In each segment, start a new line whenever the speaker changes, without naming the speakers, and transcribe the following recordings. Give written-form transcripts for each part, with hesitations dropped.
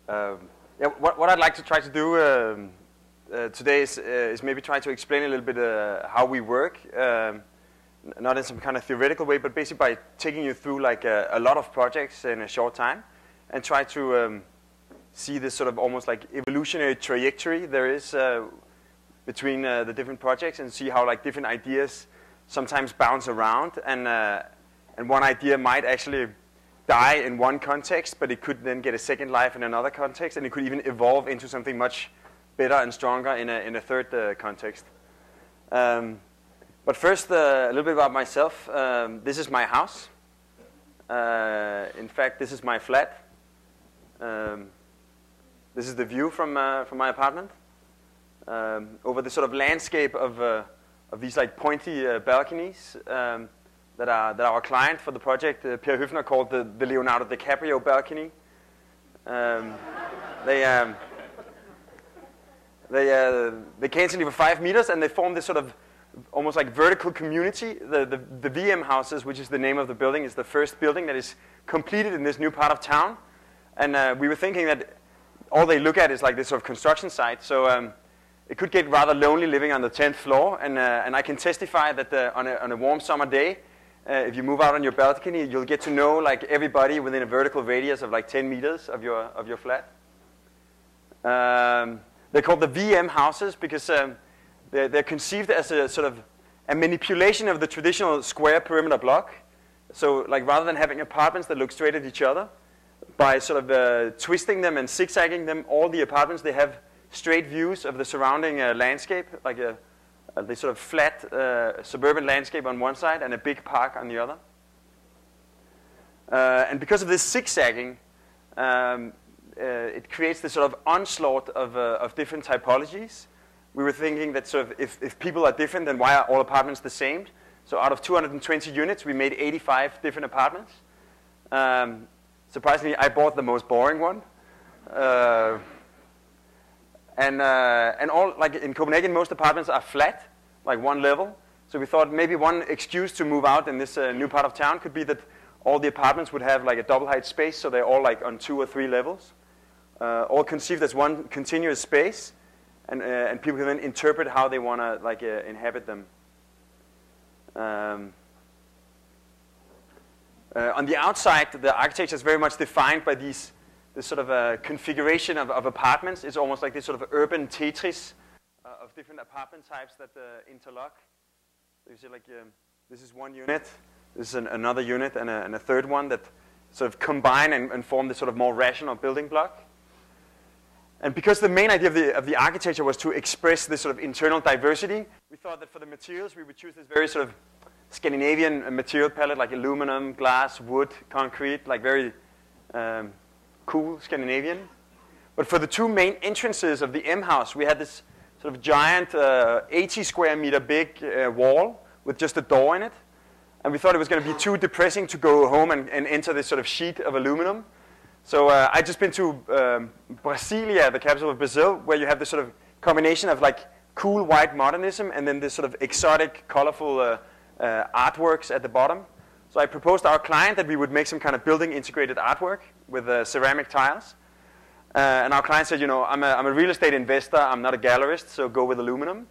Yeah, what I'd like to try to do today is maybe try to explain a little bit how we work, not in some kind of theoretical way, but basically by taking you through like a lot of projects in a short time, and try to see this sort of almost like evolutionary trajectory there is between the different projects, and see how like different ideas sometimes bounce around, and one idea might actually die in one context, but it could then get a second life in another context, and it could even evolve into something much better and stronger in a third context. But first, a little bit about myself. This is my house. In fact, this is my flat. This is the view from my apartment over the sort of landscape of these like pointy balconies that our client for the project, Per Høfner, called the Leonardo DiCaprio balcony. They cantilever 5 meters, and they form this sort of almost like vertical community. The VM houses, which is the name of the building, is the first building that is completed in this new part of town. And we were thinking that all they look at is like this sort of construction site. So it could get rather lonely living on the 10th floor. And I can testify that on a warm summer day, if you move out on your balcony, you'll get to know like everybody within a vertical radius of like 10 meters of your flat. They're called the VM houses because they're conceived as a sort of a manipulation of the traditional square perimeter block. So like rather than having apartments that look straight at each other, by sort of twisting them and zigzagging them, all the apartments, they have straight views of the surrounding landscape, like the sort of flat suburban landscape on one side and a big park on the other. And because of this zigzagging, it creates this sort of onslaught of different typologies. We were thinking that sort of if people are different, then why are all apartments the same? So out of 220 units, we made 85 different apartments. Surprisingly, I bought the most boring one. And all, like in Copenhagen, most apartments are flat, like one level. So we thought maybe one excuse to move out in this new part of town could be that all the apartments would have like a double height space, so they're all like on 2 or 3 levels, all conceived as one continuous space, and people can then interpret how they want to like inhabit them. On the outside, the architecture is very much defined by this sort of configuration of apartments. It's almost like this sort of urban Tetris of different apartment types that interlock. So you see, like this is one unit, this is another unit, and a third one that sort of combine and form this sort of more rational building block. And because the main idea of the architecture was to express this sort of internal diversity, we thought that for the materials we would choose this very sort of Scandinavian material palette, like aluminum, glass, wood, concrete, like very cool Scandinavian. But for the two main entrances of the M house, we had this sort of giant 80 square meter big wall with just a door in it. And we thought it was going to be too depressing to go home and enter this sort of sheet of aluminum. So I'd just been to Brasilia, the capital of Brazil, where you have this sort of combination of like cool white modernism and then this sort of exotic, colorful artworks at the bottom. So I proposed to our client that we would make some kind of building integrated artwork with ceramic tiles. And our client said, you know, I'm a real estate investor, I'm not a gallerist, so go with aluminum.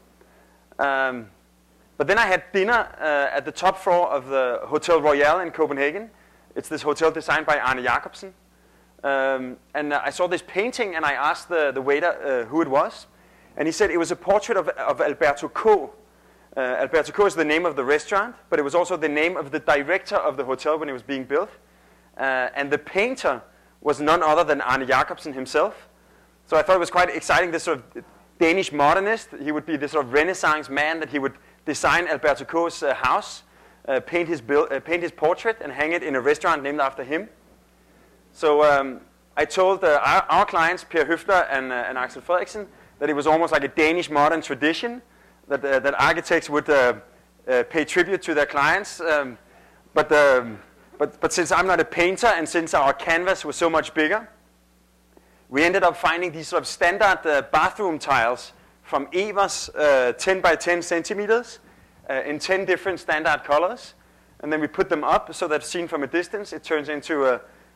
But then I had dinner at the top floor of the Hotel Royal in Copenhagen. It's this hotel designed by Arne Jacobsen. And I saw this painting, and I asked the waiter who it was. And he said it was a portrait of Alberto Ko. Alberto Ko is the name of the restaurant, but it was also the name of the director of the hotel when it was being built. And the painter was none other than Arne Jacobsen himself. So I thought it was quite exciting, this sort of Danish modernist. He would be this sort of Renaissance man, that he would design Alberto Ko's house, paint his portrait, and hang it in a restaurant named after him. So I told our clients, Per Høfner and Axel Frederiksen, that it was almost like a Danish modern tradition, that architects would pay tribute to their clients. But since I'm not a painter, and since our canvas was so much bigger, we ended up finding these sort of standard bathroom tiles from Evers, 10 by 10 centimeters, in 10 different standard colors. And then we put them up so that seen from a distance, it turns into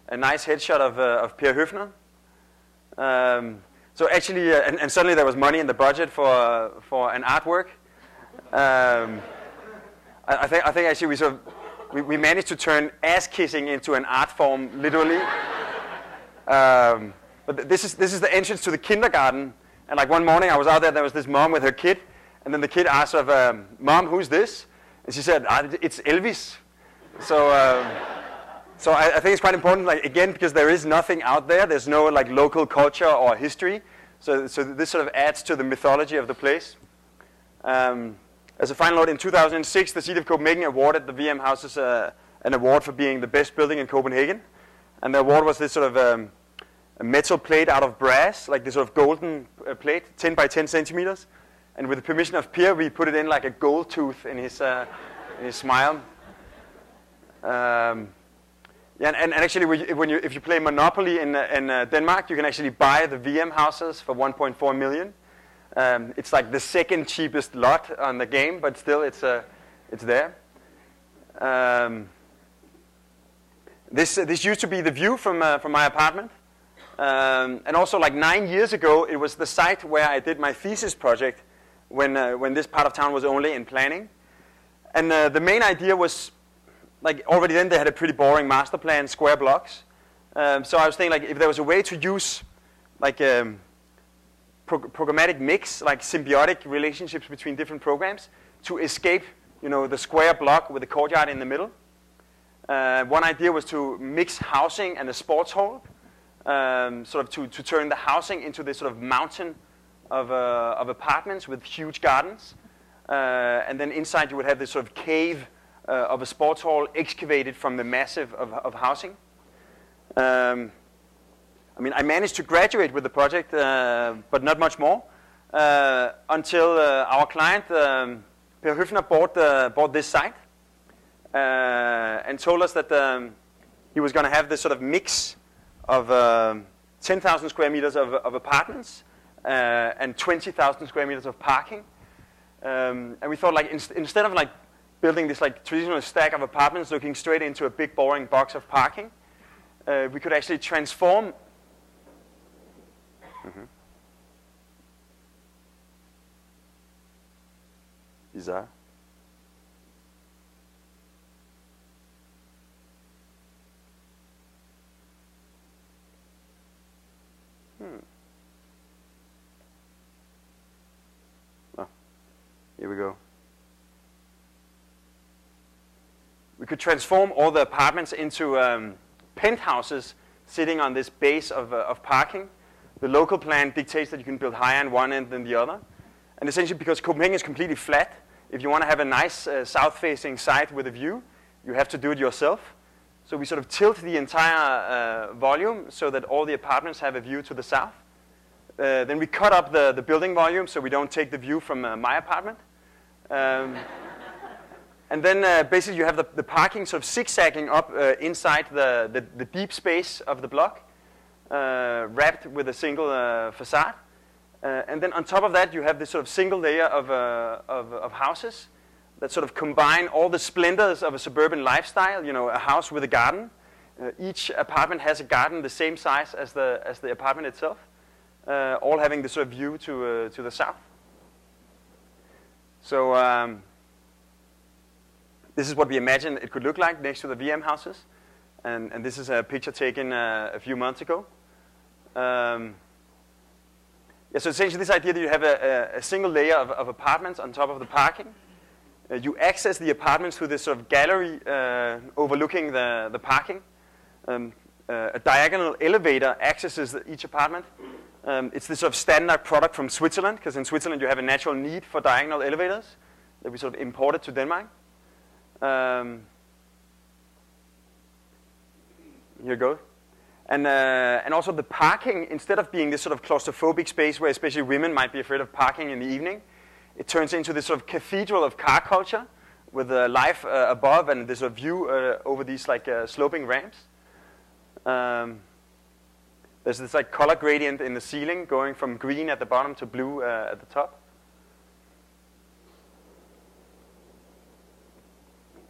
a nice headshot of Per Høfner. So actually, and suddenly there was money in the budget for an artwork. I think actually we managed to turn ass kissing into an art form, literally. But this is the entrance to the kindergarten. And like one morning I was out there was this mom with her kid, and then the kid asked her, "Mom, who's this?" And she said, "It's Elvis." So I think it's quite important, like again, because there is nothing out there. There's no like local culture or history. So this sort of adds to the mythology of the place. As a final note, in 2006, the City of Copenhagen awarded the VM houses an award for being the best building in Copenhagen. And the award was this sort of a metal plate out of brass, like this sort of golden plate, 10 by 10 centimeters. And with the permission of Pierre, we put it in like a gold tooth in his smile. Yeah, and actually, if you play Monopoly in Denmark, you can actually buy the VM houses for 1.4 million. It's like the second cheapest lot on the game, but still, it's there. This used to be the view from my apartment, and also like 9 years ago, it was the site where I did my thesis project when this part of town was only in planning, and the main idea was. Like already then they had a pretty boring master plan, square blocks. So I was thinking like if there was a way to use like programmatic mix, like symbiotic relationships between different programs to escape, the square block with the courtyard in the middle. One idea was to mix housing and a sports hall, sort of to turn the housing into this sort of mountain of apartments with huge gardens. And then inside you would have this sort of cave of a sports hall excavated from the massive of housing. I managed to graduate with the project, but not much more, until our client, Per Høfner, bought this site and told us that he was going to have this sort of mix of 10,000 square meters of apartments and 20,000 square meters of parking. And we thought, like, instead of like building this like traditional stack of apartments looking straight into a big boring box of parking, we could actually transform. Bizarre. Oh, here we go. We could transform all the apartments into penthouses sitting on this base of parking. The local plan dictates that you can build higher on one end than the other. And essentially, because Copenhagen is completely flat, if you want to have a nice south-facing site with a view, you have to do it yourself. So we sort of tilt the entire volume so that all the apartments have a view to the south. Then we cut up the building volume so we don't take the view from my apartment. And then basically you have the parking sort of zigzagging up inside the deep space of the block, wrapped with a single facade. And then on top of that you have this sort of single layer of houses that sort of combine all the splendors of a suburban lifestyle, a house with a garden. Each apartment has a garden the same size as the apartment itself, all having this sort of view to the south. So this is what we imagine it could look like next to the VM houses. And this is a picture taken a few months ago. So essentially this idea that you have a single layer of apartments on top of the parking. You access the apartments through this sort of gallery overlooking the parking. A diagonal elevator accesses each apartment. It's this sort of standard product from Switzerland, because in Switzerland you have a natural need for diagonal elevators that we sort of imported to Denmark. Here you go. And also the parking, instead of being this sort of claustrophobic space where especially women might be afraid of parking in the evening, it turns into this sort of cathedral of car culture with life above and this sort of view over these like sloping ramps. There's this like color gradient in the ceiling going from green at the bottom to blue at the top.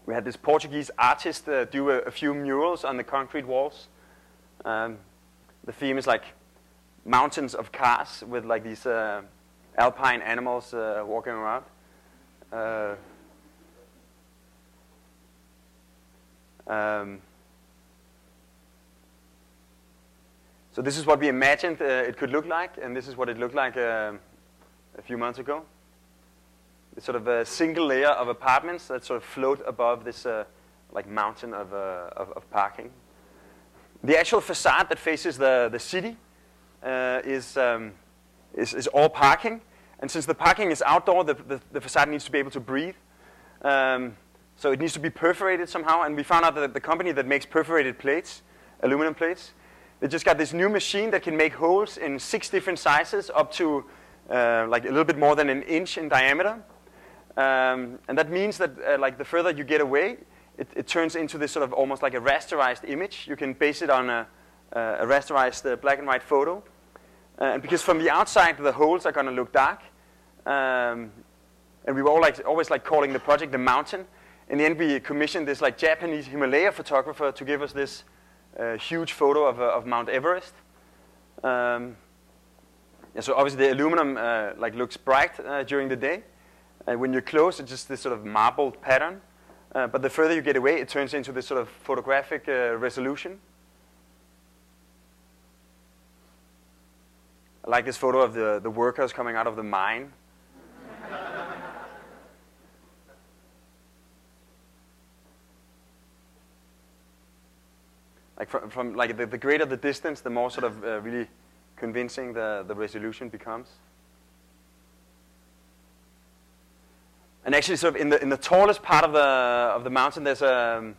We had this Portuguese artist do a few murals on the concrete walls. The theme is like mountains of cars with like these alpine animals walking around. So this is what we imagined it could look like, and this is what it looked like a few months ago. It's sort of a single layer of apartments that sort of float above this like mountain of parking. The actual facade that faces the city is all parking, and since the parking is outdoor, the facade needs to be able to breathe. So it needs to be perforated somehow, and we found out that the company that makes perforated plates, aluminum plates, they just got this new machine that can make holes in 6 different sizes up to like a little bit more than an inch in diameter. And that means that like the further you get away, it turns into this sort of almost like a rasterized image. You can base it on a rasterized black and white photo. And because from the outside the holes are going to look dark, and we were always like calling the project the mountain. In the end, we commissioned this like Japanese Himalaya photographer to give us this huge photo of Mount Everest. Yeah, so obviously the aluminum like looks bright during the day. When you're close, it's just this sort of marbled pattern. But the further you get away, it turns into this sort of photographic resolution. I like this photo of the workers coming out of the mine. Like from like the greater the distance, the more sort of really convincing the resolution becomes. And actually, sort of in the tallest part of the mountain, there's a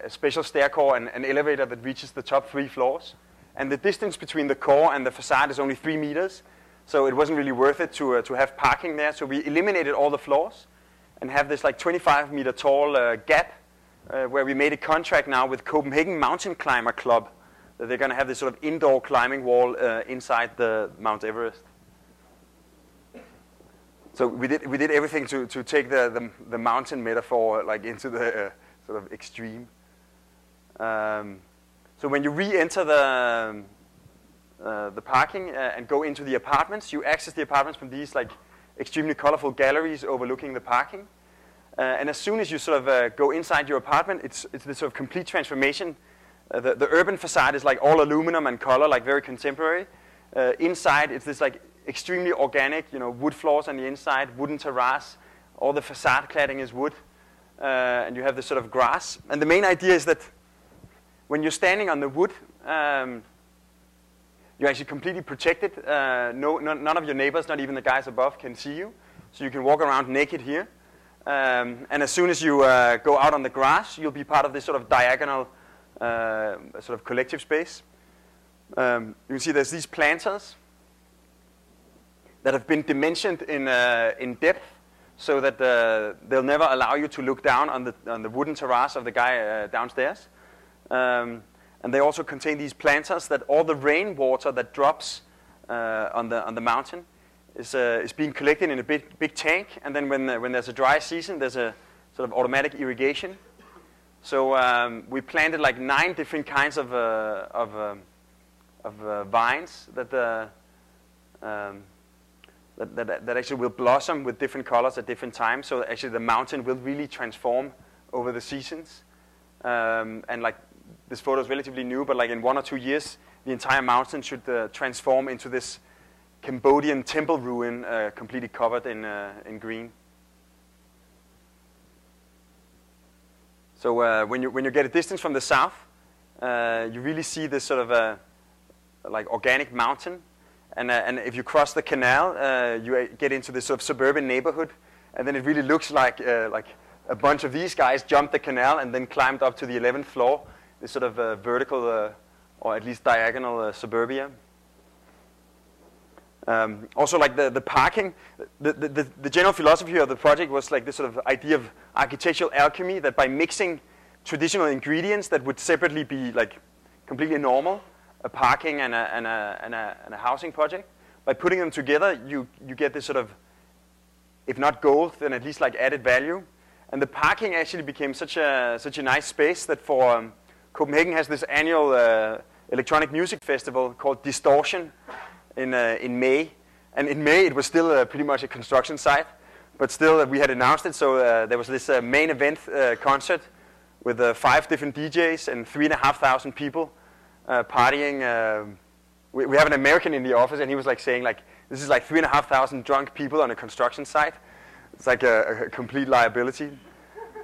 special stair core and an elevator that reaches the top 3 floors. And the distance between the core and the facade is only 3 meters, so it wasn't really worth it to have parking there. So we eliminated all the floors and have this like 25-meter tall gap where we made a contract now with Copenhagen Mountain Climber Club that they're going to have this sort of indoor climbing wall inside the Mount Everest. So we did everything to take the mountain metaphor like into the sort of extreme. So when you re-enter the parking and go into the apartments, you access the apartments from these like extremely colorful galleries overlooking the parking. And as soon as you sort of go inside your apartment, it's this sort of complete transformation. The urban facade is like all aluminum and color, like very contemporary. Inside, it's this like extremely organic, wood floors on the inside, wooden terrace. All the facade cladding is wood, and you have this sort of grass. And the main idea is that when you're standing on the wood, you're actually completely protected. None of your neighbors, not even the guys above, can see you. So you can walk around naked here. And as soon as you go out on the grass, you'll be part of this sort of diagonal sort of collective space. You can see there's these planters that have been dimensioned in depth so that they'll never allow you to look down on the wooden terrace of the guy downstairs. And they also contain these planters that all the rainwater that drops on the mountain is being collected in a big tank, and then when there's a dry season, there's a sort of automatic irrigation. So we planted like 9 different kinds of vines that actually will blossom with different colors at different times. So actually the mountain will really transform over the seasons. And like this photo is relatively new, but like in 1 or 2 years, the entire mountain should transform into this Cambodian temple ruin, completely covered in green. So when you get a distance from the south, you really see this sort of like organic mountain, and if you cross the canal, you get into this sort of suburban neighborhood, and then it really looks like a bunch of these guys jumped the canal and then climbed up to the 11th floor, this sort of vertical or at least diagonal suburbia. Also, like the parking, the general philosophy of the project was like this sort of idea of architectural alchemy, that by mixing traditional ingredients that would separately be like completely normal, a parking and a housing project, by putting them together, you get this sort of, if not gold, then at least like added value. And the parking actually became such a nice space that for Copenhagen has this annual electronic music festival called Distortion in May. And in May, it was still pretty much a construction site, but still we had announced it. So there was this main event concert with 5 different DJs and 3,500 people partying. We have an American in the office, and he was like saying, like, this is like 3,500 drunk people on a construction site. It's like a complete liability,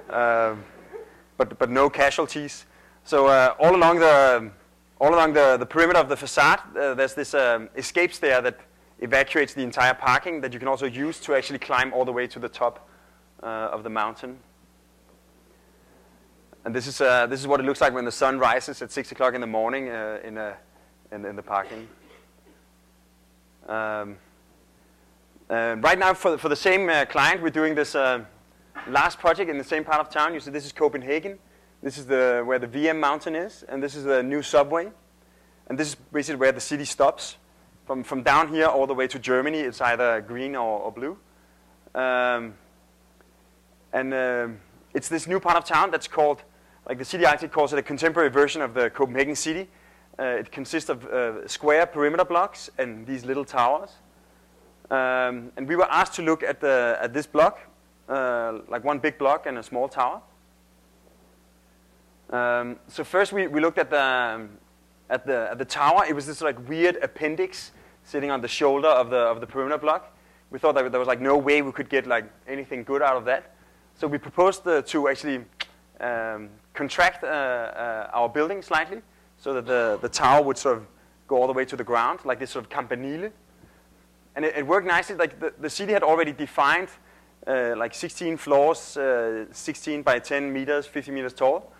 but no casualties. So all along the perimeter of the facade, there's this escape stair that evacuates the entire parking that you can also use to actually climb all the way to the top of the mountain. And this is what it looks like when the sun rises at 6 o'clock in the morning in the parking. Right now, for the same client, we're doing this last project in the same part of town. You see, this is Copenhagen. This is where the VM mountain is, and this is the new subway. And this is basically where the city stops. From down here all the way to Germany, it's either green or blue. It's this new part of town that's called, like the city architect calls it, a contemporary version of the Copenhagen city. It consists of square perimeter blocks and these little towers. And we were asked to look at this block, like one big block and a small tower. So first we looked at the tower. It was this like weird appendix sitting on the shoulder of the perimeter block. We thought that there was like no way we could get like anything good out of that. So we proposed to actually contract our building slightly, so that the tower would sort of go all the way to the ground, like this sort of campanile. And it worked nicely. Like the city had already defined like 16 floors, 16 by 10 meters, 50 meters tall.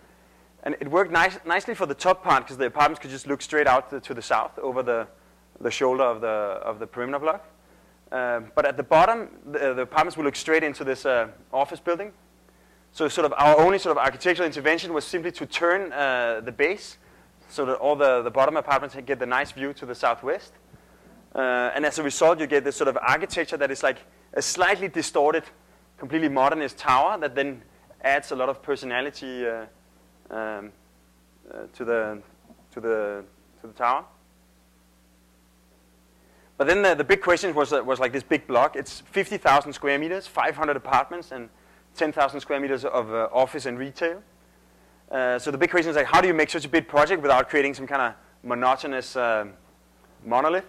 And it worked nicely for the top part, because the apartments could just look straight out to the south over the shoulder of the perimeter block. But at the bottom, the apartments would look straight into this office building. So sort of our only sort of architectural intervention was simply to turn the base so that all the bottom apartments get the nice view to the southwest. And as a result, you get this sort of architecture that is like a slightly distorted, completely modernist tower that then adds a lot of personality to the tower. But then the big question was like this big block. It's 50,000 square meters, 500 apartments, and 10,000 square meters of office and retail. So the big question is like, how do you make such a big project without creating some kind of monotonous monolith?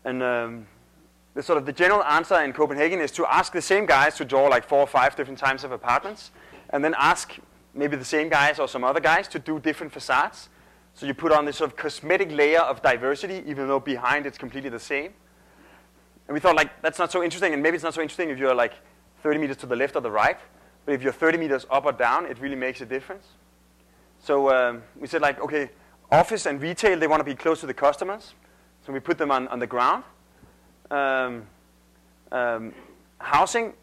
And the general answer in Copenhagen is to ask the same guys to draw like 4 or 5 different types of apartments, and then ask maybe the same guys or some other guys to do different facades. So you put on this sort of cosmetic layer of diversity, even though behind it's completely the same. And we thought, like, that's not so interesting, and maybe it's not so interesting if you're like 30 meters to the left or the right, but if you're 30 meters up or down, it really makes a difference. So we said, like, okay, office and retail, they want to be close to the customers, so we put them on the ground. Housing,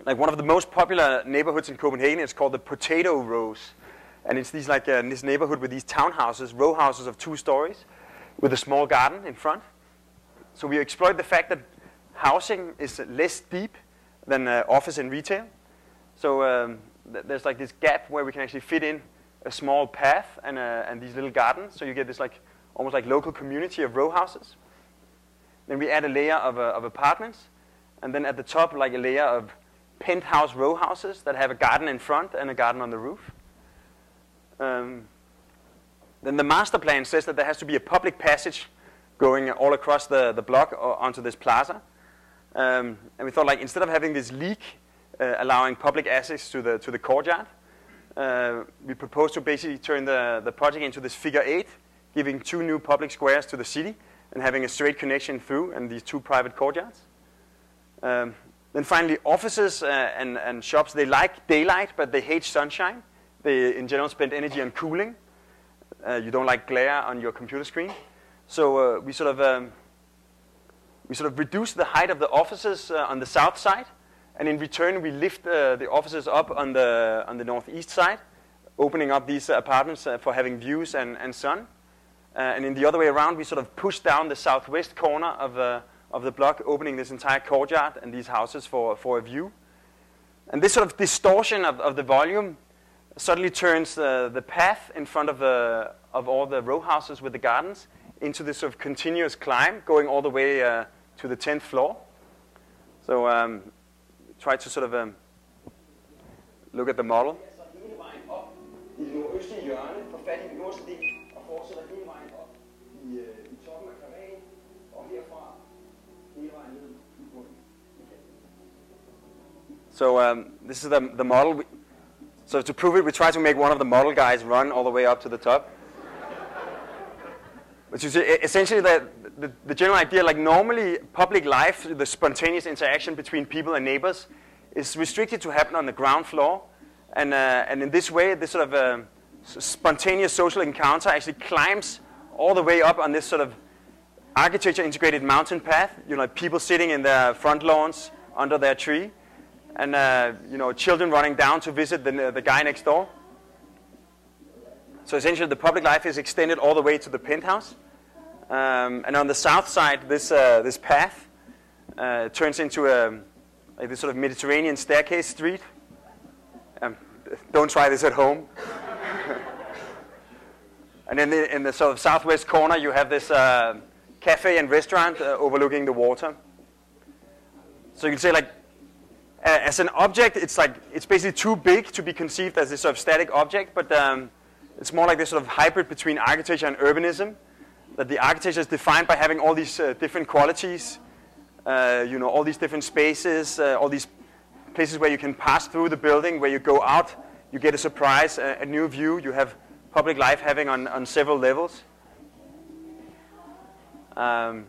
like one of the most popular neighborhoods in Copenhagen is called the Potato Rows. And it's these like this neighborhood with these townhouses, row houses of 2 stories, with a small garden in front. So we exploit the fact that housing is less deep than office and retail. So there's like this gap where we can actually fit in a small path and these little gardens. So you get this like almost like local community of row houses. Then we add a layer of apartments, and then at the top like a layer of penthouse row houses that have a garden in front and a garden on the roof. Then the master plan says that there has to be a public passage going all across the block onto this plaza. And we thought, like, instead of having this leak allowing public access to the courtyard, we proposed to basically turn the project into this figure 8, giving 2 new public squares to the city and having a straight connection through and these 2 private courtyards. Then finally, offices and shops, they like daylight, but they hate sunshine. They, in general, spend energy on cooling. You don't like glare on your computer screen. So we sort of reduce the height of the offices on the south side, and in return we lift the offices up on the northeast side, opening up these apartments for having views and sun. And in the other way around, we sort of push down the southwest corner of the block, opening this entire courtyard and these houses for a view. And this sort of distortion of the volume suddenly turns the path in front of all the row houses with the gardens into this sort of continuous climb going all the way to the 10th floor. So try to sort of look at the model. So this is the model. So to prove it, we try to make one of the model guys run all the way up to the top. But you see, essentially the general idea, like normally public life, the spontaneous interaction between people and neighbors is restricted to happen on the ground floor. And in this way, this sort of spontaneous social encounter actually climbs all the way up on this sort of architecture-integrated mountain path. You know, people sitting in their front lawns under their tree. And you know, children running down to visit the guy next door. So essentially, the public life is extended all the way to the penthouse. And on the south side, this path turns into like this sort of Mediterranean staircase street. Don't try this at home. And then in the sort of southwest corner, you have this cafe and restaurant overlooking the water. So you can say, like, as an object, it's basically too big to be conceived as this sort of static object, but it's more like this sort of hybrid between architecture and urbanism, that the architecture is defined by having all these different qualities, you know, all these different spaces, all these places where you can pass through the building, where you go out, you get a surprise, a new view, you have public life having on several levels. So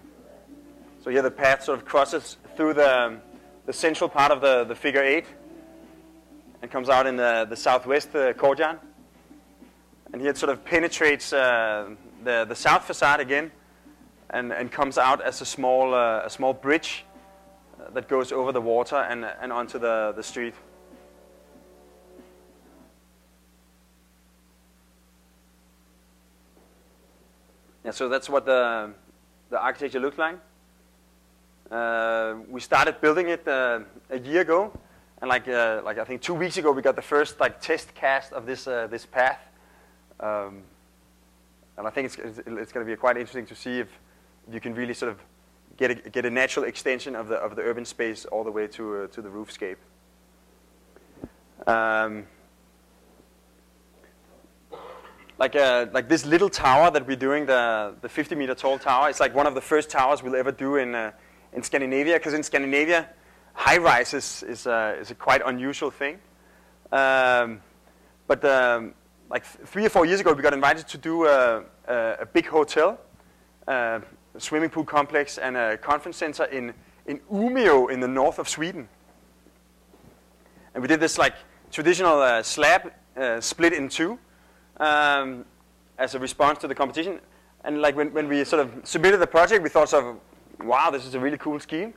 here the path sort of crosses through the central part of the figure 8 and comes out in the southwest courtyard. And here it sort of penetrates the south facade again and comes out as a small bridge that goes over the water and onto the street. Yeah, so that's what the architecture looked like. We started building it a year ago, and like I think 2 weeks ago we got the first like test cast of this path, and I think it's going to be quite interesting to see if you can really sort of get a natural extension of the urban space all the way to the roofscape. Like this little tower that we're doing, the 50-meter tall tower, it's like one of the first towers we'll ever do in Scandinavia, because in Scandinavia, high-rise is a quite unusual thing. But like 3 or 4 years ago, we got invited to do a big hotel, a swimming pool complex, and a conference center in Umeå in the north of Sweden. And we did this like traditional slab split in two as a response to the competition. And like when we sort of submitted the project, we thought sort of, wow, this is a really cool scheme,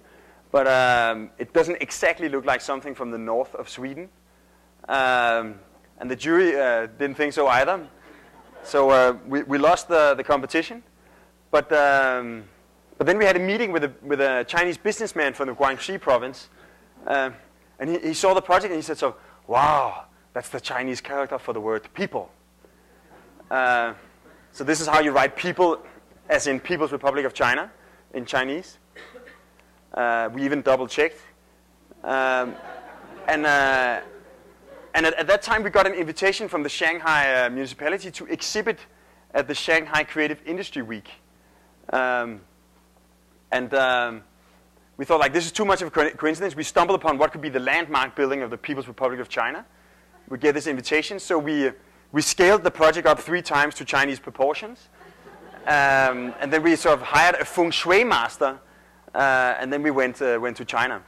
but it doesn't exactly look like something from the north of Sweden. And the jury didn't think so either. So we lost the competition. But then we had a meeting with a Chinese businessman from the Guangxi province. And he saw the project and he said, so, wow, that's the Chinese character for the word people. So this is how you write people, as in People's Republic of China, in Chinese. We even double-checked. And at that time, we got an invitation from the Shanghai municipality to exhibit at the Shanghai Creative Industry Week. We thought, like, this is too much of a coincidence. We stumbled upon what could be the landmark building of the People's Republic of China. We get this invitation, so we scaled the project up 3 times to Chinese proportions. And then we sort of hired a feng shui master, and then we went to China.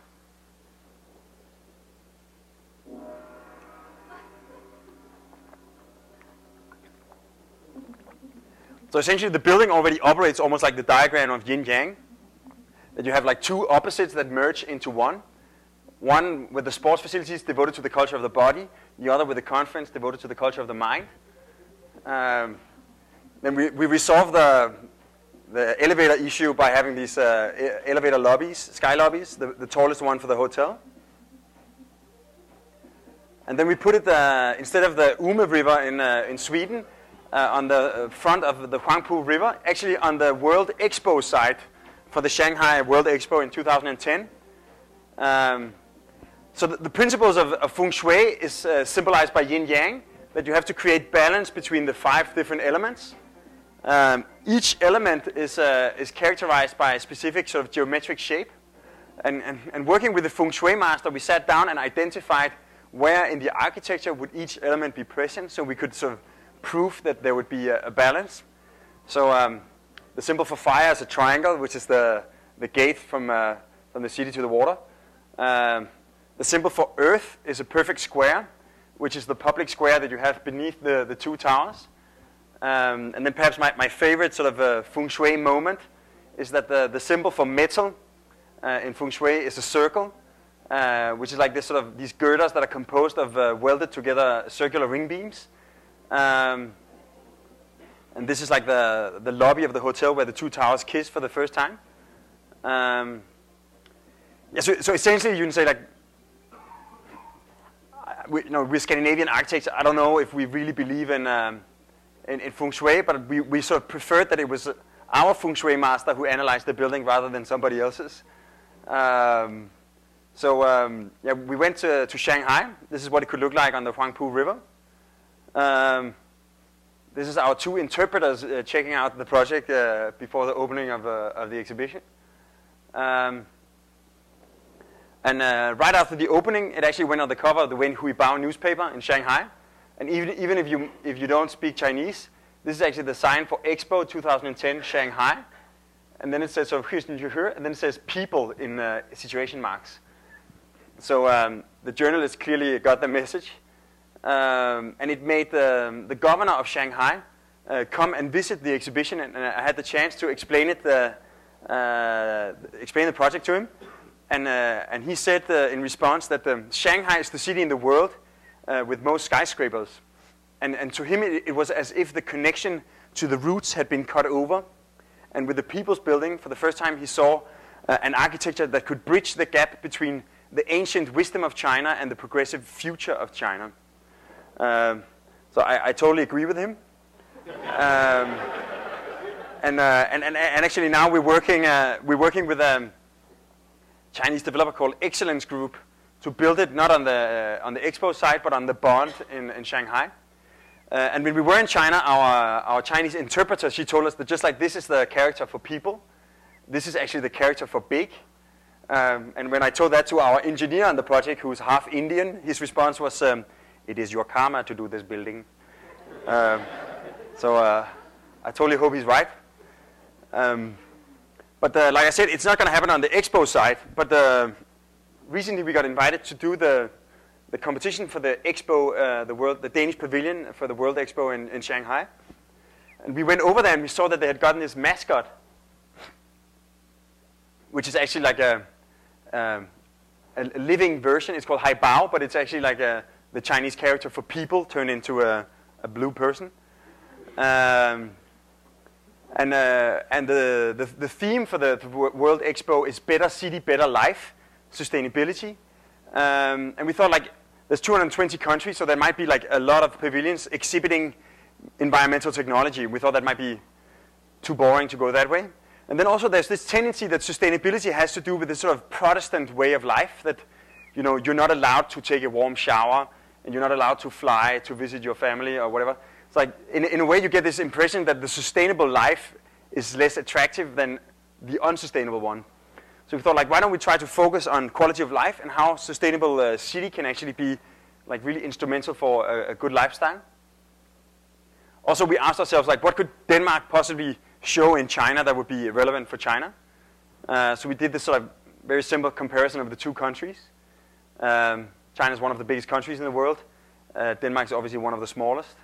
So essentially, the building already operates almost like the diagram of yin-yang, that you have like 2 opposites that merge into one. One with the sports facilities devoted to the culture of the body, the other with the conference devoted to the culture of the mind. Then we resolved the elevator issue by having these elevator lobbies, sky lobbies, the tallest one for the hotel. And then we put it, instead of the Ume River in Sweden, on the front of the Huangpu River, actually on the World Expo site for the Shanghai World Expo in 2010. So the principles of Feng Shui is symbolized by yin-yang, that you have to create balance between the 5 different elements. Each element is characterized by a specific sort of geometric shape. And working with the Feng Shui master, we sat down and identified where in the architecture would each element be present, so we could sort of prove that there would be a balance. So the symbol for fire is a triangle, which is the gate from the city to the water. The symbol for earth is a perfect square, which is the public square that you have beneath the 2 towers. And then perhaps my favorite sort of Feng Shui moment is that the symbol for metal in Feng Shui is a circle, which is like this sort of these girders that are composed of welded together circular ring beams. And this is like the lobby of the hotel where the 2 towers kiss for the first time. Yeah, so essentially you can say like, we're Scandinavian architects. I don't know if we really believe in Feng Shui, but we sort of preferred that it was our Feng Shui master who analyzed the building rather than somebody else's. Yeah, we went to Shanghai. This is what it could look like on the Huangpu River. This is our 2 interpreters checking out the project before the opening of the exhibition. And right after the opening, it actually went on the cover of the Wen Hui Bao newspaper in Shanghai. And even if you don't speak Chinese, this is actually the sign for Expo 2010 Shanghai. And then it says and then it says people in situation marks. So the journalists clearly got the message. And it made the governor of Shanghai come and visit the exhibition, and I had the chance to explain the project to him. And he said in response that Shanghai is the city in the world with most skyscrapers. And to him it was as if the connection to the roots had been cut over. And with the People's Building, for the first time he saw an architecture that could bridge the gap between the ancient wisdom of China and the progressive future of China. So I totally agree with him. And actually now we're working with Chinese developer called Excellence Group to build it not on the Expo site but on the Bond in Shanghai. And when we were in China, our Chinese interpreter, she told us that just like this is the character for people, this is actually the character for big. And when I told that to our engineer on the project, who's half Indian, his response was, "It is your karma to do this building." So I totally hope he's right. But like I said, it's not going to happen on the Expo site. But recently we got invited to do the competition for the Expo, the Danish pavilion for the World Expo in Shanghai. And we went over there and we saw that they had gotten this mascot, which is actually like a living version. It's called Hai Bao, but it's actually like the Chinese character for people turned into a blue person. And the theme for the World Expo is Better City, Better Life, Sustainability. And we thought like there's 220 countries, so there might be like a lot of pavilions exhibiting environmental technology. We thought that might be too boring to go that way. And then also there's this tendency that sustainability has to do with this sort of Protestant way of life, that you're not allowed to take a warm shower and you're not allowed to fly to visit your family or whatever. It's like, in a way, you get this impression that the sustainable life is less attractive than the unsustainable one. So we thought, like, why don't we try to focus on quality of life and how sustainable city can actually be, like, really instrumental for a good lifestyle. Also, we asked ourselves, like, what could Denmark possibly show in China that would be relevant for China? So we did this sort of very simple comparison of the 2 countries. China is one of the biggest countries in the world. Denmark is obviously one of the smallest.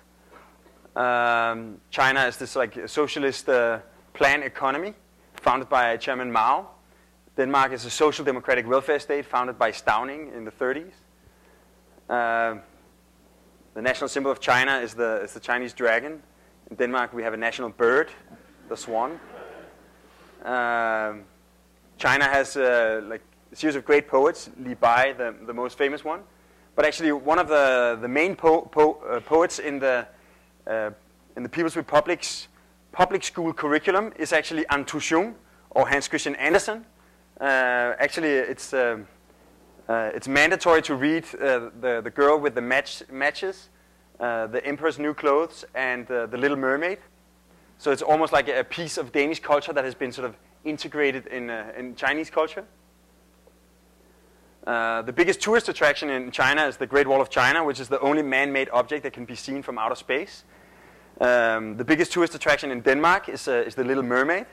China is this like socialist plan economy founded by Chairman Mao. Denmark is a social democratic welfare state founded by Stauning in the 30s. The national symbol of China is the Chinese dragon. In Denmark we have a national bird, the swan. China has like a series of great poets, Li Bai, the most famous one. but actually one of the main poets in the People's Republic's public school curriculum is actually An Tu Chung, or Hans Christian Andersen. Actually, it's mandatory to read the Girl with the Matches, The Emperor's New Clothes, and The Little Mermaid. So it's almost like a piece of Danish culture that has been sort of integrated in Chinese culture. The biggest tourist attraction in China is the Great Wall of China, which is the only man-made object that can be seen from outer space. The biggest tourist attraction in Denmark is the Little Mermaid,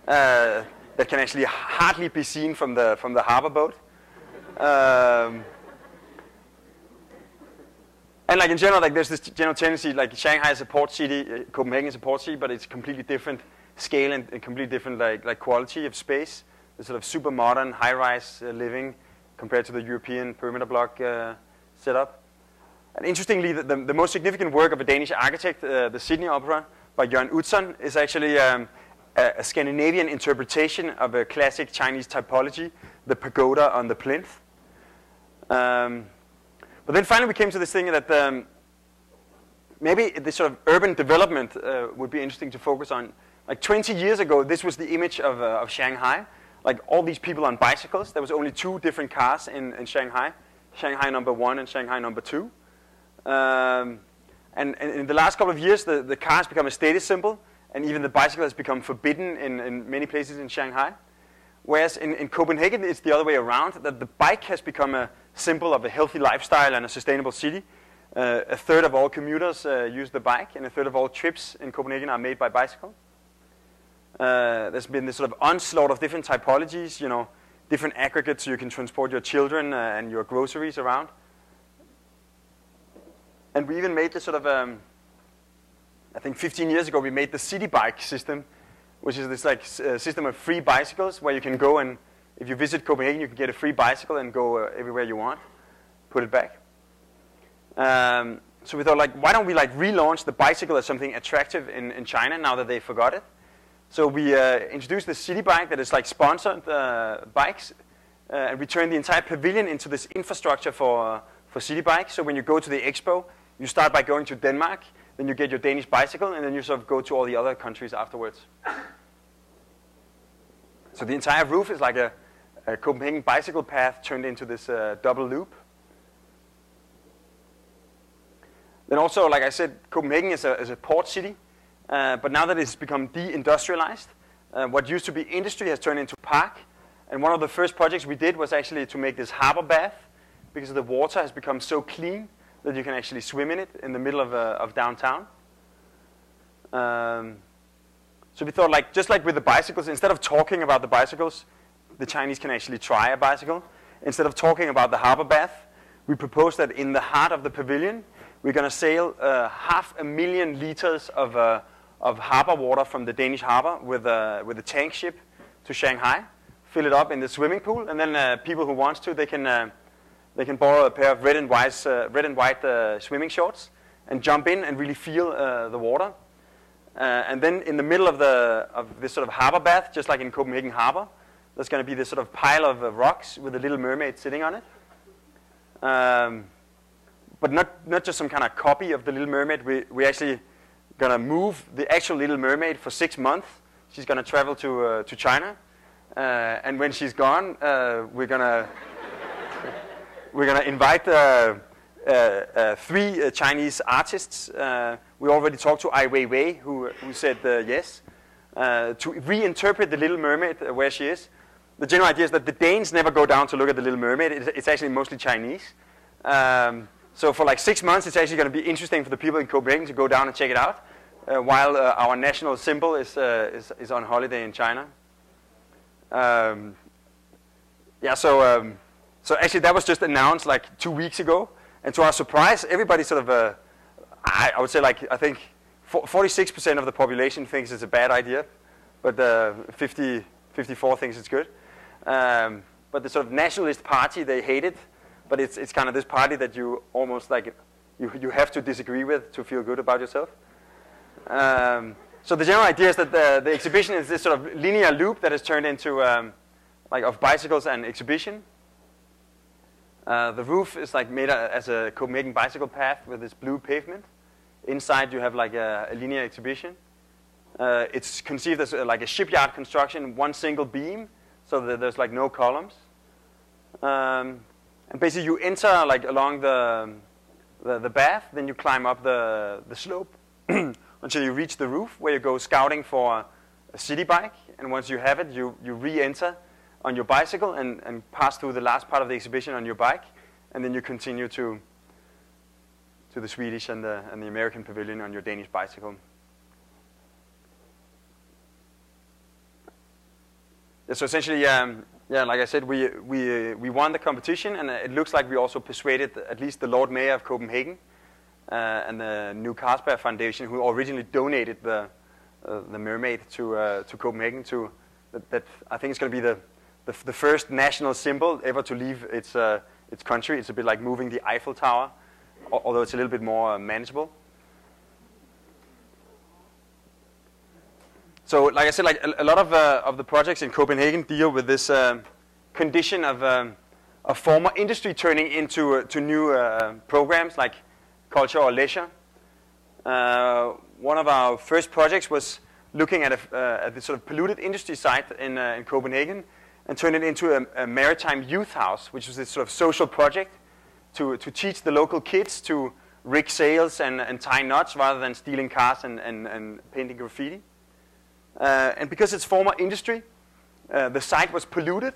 that can actually hardly be seen from the harbor boat. And like in general, like there's this general tendency, like Shanghai is a port city, Copenhagen is a port city, but it's a completely different scale and completely different like quality of space. The sort of super modern high-rise living compared to the European perimeter block setup. And interestingly, the most significant work of a Danish architect, the Sydney Opera by Jørgen Utzon, is actually a Scandinavian interpretation of a classic Chinese typology, the pagoda on the plinth. But then finally we came to this thing that maybe this sort of urban development would be interesting to focus on. Like 20 years ago, this was the image of Shanghai. Like all these people on bicycles. There was only 2 different cars in Shanghai. Shanghai number 1 and Shanghai number 2. And in the last couple of years, the car has become a status symbol. And even the bicycle has become forbidden in many places in Shanghai. Whereas in Copenhagen, it's the other way around, that the bike has become a symbol of a healthy lifestyle and a sustainable city. A third of all commuters use the bike, and a third of all trips in Copenhagen are made by bicycle. There's been this sort of onslaught of different typologies, you know, different aggregates so you can transport your children and your groceries around. And we even made this sort of, I think 15 years ago, we made the city bike system, which is this like system of free bicycles where you can go and, if you visit Copenhagen, you can get a free bicycle and go everywhere you want, put it back. So we thought, like, why don't we like relaunch the bicycle as something attractive in China now that they forgot it? So we introduced the city bike that is like sponsored bikes, and we turned the entire pavilion into this infrastructure for city bikes. So when you go to the Expo, you start by going to Denmark, then you get your Danish bicycle, and then you sort of go to all the other countries afterwards. So the entire roof is like a Copenhagen bicycle path turned into this double loop. Then also, like I said, Copenhagen is a port city, but now that it's become de-industrialized, what used to be industry has turned into park. And one of the first projects we did was actually to make this harbor bath, because the water has become so clean that you can actually swim in it in the middle of downtown. So we thought, like, just like with the bicycles, instead of talking about the bicycles, the Chinese can actually try a bicycle. Instead of talking about the harbor bath, we proposed that in the heart of the pavilion, we're going to sail 500,000 liters of harbor water from the Danish harbor with a tank ship to Shanghai, fill it up in the swimming pool, and then people who want to, they can borrow a pair of red and white swimming shorts and jump in and really feel the water. And then in the middle of this sort of harbor bath, just like in Copenhagen Harbor, there's going to be this sort of pile of rocks with a little mermaid sitting on it. But not just some kind of copy of the Little Mermaid. We're actually going to move the actual Little Mermaid for 6 months. She's going to travel to China. And when she's gone, we're going to invite 3 Chinese artists. We already talked to Ai Weiwei, who said yes, to reinterpret the Little Mermaid where she is. The general idea is that the Danes never go down to look at the Little Mermaid. It's actually mostly Chinese. So for like 6 months, it's actually going to be interesting for the people in Copenhagen to go down and check it out, while our national symbol is on holiday in China. So actually that was just announced like 2 weeks ago, and to our surprise, everybody sort of, I would say, like, I think 46% of the population thinks it's a bad idea, but 54 thinks it's good. But the sort of nationalist party, they hate it. But it's kind of this party that you almost like, you have to disagree with to feel good about yourself. So the general idea is that the exhibition is this sort of linear loop that is turned into, like, of bicycles and exhibition. The roof is like made as a Copenhagen bicycle path with this blue pavement. Inside you have like a linear exhibition. It's conceived as like a shipyard construction, one single beam, so that there's like no columns. And basically you enter like along the path, then you climb up the slope until you reach the roof, where you go scouting for a city bike. And once you have it, you re-enter on your bicycle and pass through the last part of the exhibition on your bike, and then you continue to the Swedish and the American pavilion on your Danish bicycle. Yeah, so essentially, like I said, we won the competition, and it looks like we also persuaded at least the Lord Mayor of Copenhagen and the New Carlsberg Foundation, who originally donated the mermaid to Copenhagen. That I think it's going to be the first national symbol ever to leave its country. It's a bit like moving the Eiffel Tower, although it's a little bit more manageable. So, like I said, like a lot of the projects in Copenhagen deal with this condition of former industry turning into new programs like culture or leisure. One of our first projects was looking at this sort of polluted industry site in Copenhagen and turn it into a maritime youth house, which was this sort of social project to teach the local kids to rig sails and tie knots rather than stealing cars and painting graffiti. And because it's former industry, the site was polluted,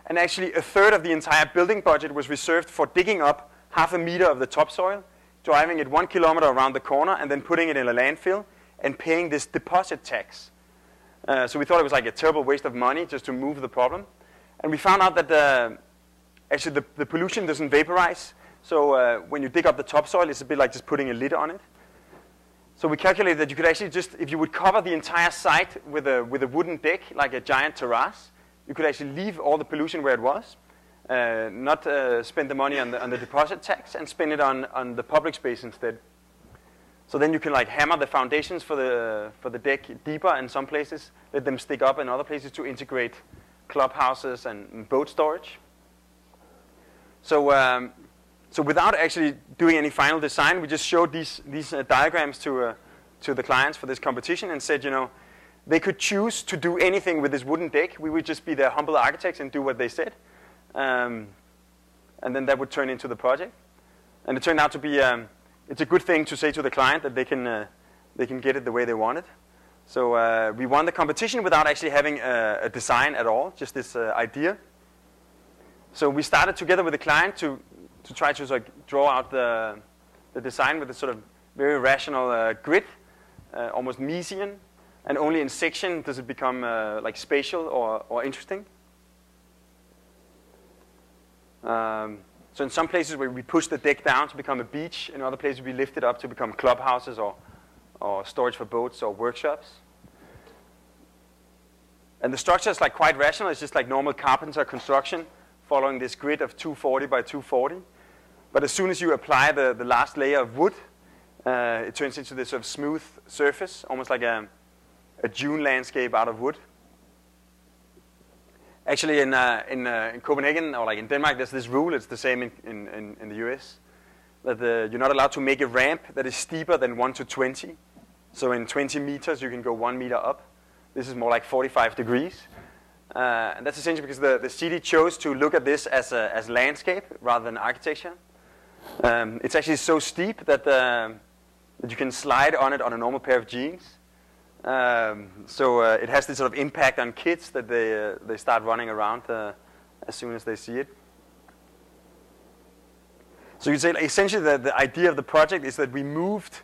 and actually a third of the entire building budget was reserved for digging up 0.5 meter of the topsoil, driving it 1 kilometer around the corner, and then putting it in a landfill and paying this deposit tax. So we thought it was like a terrible waste of money just to move the problem. And we found out that actually the pollution doesn't vaporize. So when you dig up the topsoil, it's a bit like just putting a lid on it. So we calculated that you could actually just, if you would cover the entire site with a wooden deck, like a giant terrace, you could actually leave all the pollution where it was, not spend the money on the deposit tax, and spend it on the public space instead. So then you can like hammer the foundations for the deck deeper in some places, let them stick up in other places to integrate clubhouses and boat storage. So without actually doing any final design, we just showed these diagrams to the clients for this competition and said, they could choose to do anything with this wooden deck. We would just be their humble architects and do what they said. And then that would turn into the project. And it turned out to be, it's a good thing to say to the client that they can get it the way they want it. So we won the competition without actually having a design at all, just this idea. So we started together with the client to try to sort of draw out the design with a sort of very rational grid, almost Miesian, and only in section does it become like spatial or interesting. So in some places where we push the deck down to become a beach, in other places we lift it up to become clubhouses or storage for boats or workshops. And the structure is like quite rational. It's just like normal carpenter construction, following this grid of 240 by 240. But as soon as you apply the last layer of wood, it turns into this sort of smooth surface, almost like a dune landscape out of wood. Actually, in Copenhagen, or like in Denmark, there's this rule, it's the same in the US, that you're not allowed to make a ramp that is steeper than 1 to 20. So in 20 meters, you can go 1 meter up. This is more like 45 degrees. And that's essentially because the city chose to look at this as landscape rather than architecture. It's actually so steep that you can slide on it on a normal pair of jeans. So it has this sort of impact on kids that they start running around as soon as they see it. So you say essentially the idea of the project is that we moved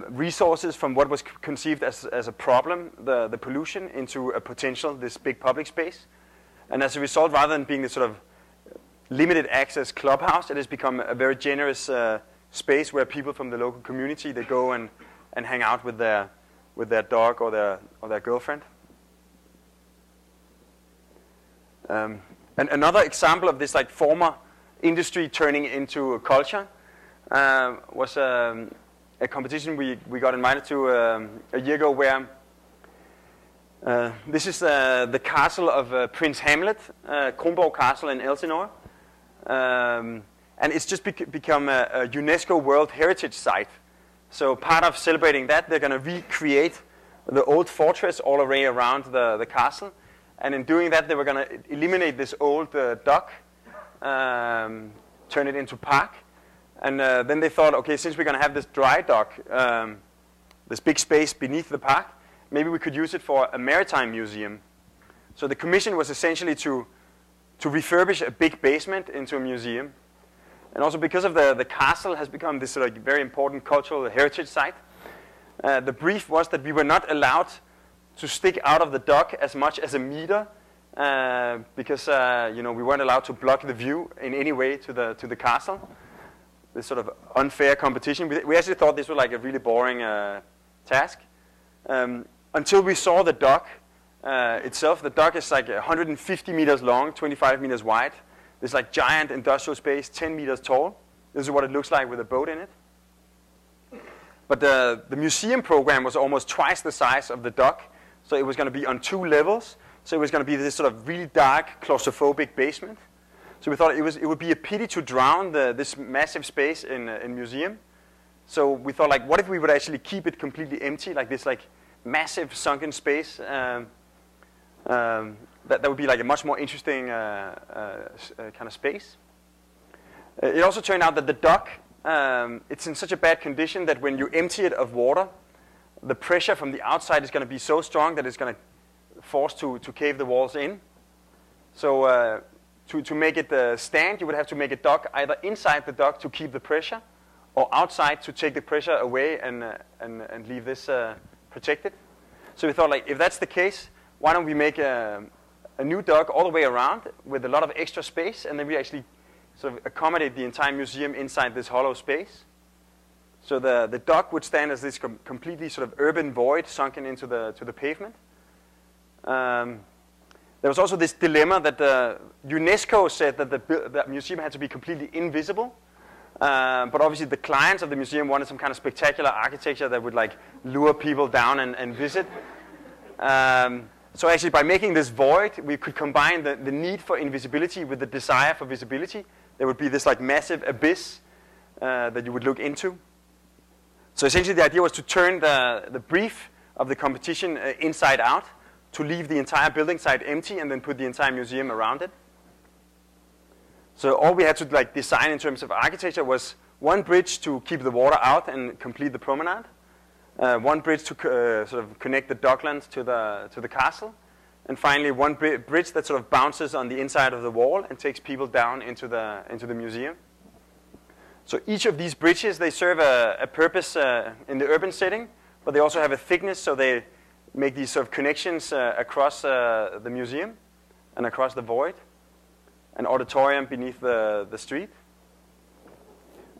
resources from what was conceived as a problem, the pollution, into a potential, this big public space. And as a result, rather than being this sort of limited access clubhouse, it has become a very generous space where people from the local community, they go and hang out with their dog or their girlfriend. And another example of this like former industry turning into a culture was a competition we got invited to a year ago, where this is the castle of Prince Hamlet, Kronborg Castle in Elsinore. And it's just become a UNESCO World Heritage Site. So part of celebrating that, they're going to recreate the old fortress all the way around the castle. And in doing that, they were going to eliminate this old dock, turn it into park. And then they thought, okay, since we're going to have this dry dock, this big space beneath the park, maybe we could use it for a maritime museum. So the commission was essentially to refurbish a big basement into a museum. And also because of the castle has become this like very important cultural heritage site, the brief was that we were not allowed to stick out of the dock as much as a meter because we weren't allowed to block the view in any way to the castle. This sort of unfair competition. We actually thought this was like a really boring task until we saw the dock itself. The dock is like 150 meters long, 25 meters wide. This like giant industrial space, 10 meters tall. This is what it looks like with a boat in it. But the museum program was almost twice the size of the dock. So it was going to be on 2 levels. So it was going to be this sort of really dark, claustrophobic basement. So we thought it would be a pity to drown this massive space in museum. So we thought, like, what if we would actually keep it completely empty, like this like massive sunken space? That would be like a much more interesting kind of space. It also turned out that the dock, it's in such a bad condition that when you empty it of water, the pressure from the outside is going to be so strong that it's going to force to cave the walls in. So to make it stand, you would have to make a dock either inside the dock to keep the pressure, or outside to take the pressure away and leave this protected. So we thought, like, if that's the case, why don't we make a new dock all the way around with a lot of extra space, and then we actually sort of accommodate the entire museum inside this hollow space. So the dock would stand as this completely sort of urban void sunken into the pavement. There was also this dilemma that UNESCO said that the museum had to be completely invisible, but obviously the clients of the museum wanted some kind of spectacular architecture that would like lure people down and visit. So actually, by making this void, we could combine the need for invisibility with the desire for visibility. There would be this like massive abyss that you would look into. So essentially, the idea was to turn the brief of the competition inside out, to leave the entire building site empty, and then put the entire museum around it. So all we had to like design in terms of architecture was one bridge to keep the water out and complete the promenade. One bridge to sort of connect the docklands to the castle, and finally one bridge that sort of bounces on the inside of the wall and takes people down into the museum. So each of these bridges, they serve a purpose in the urban setting, but they also have a thickness, so they make these sort of connections across the museum and across the void, an auditorium beneath the street,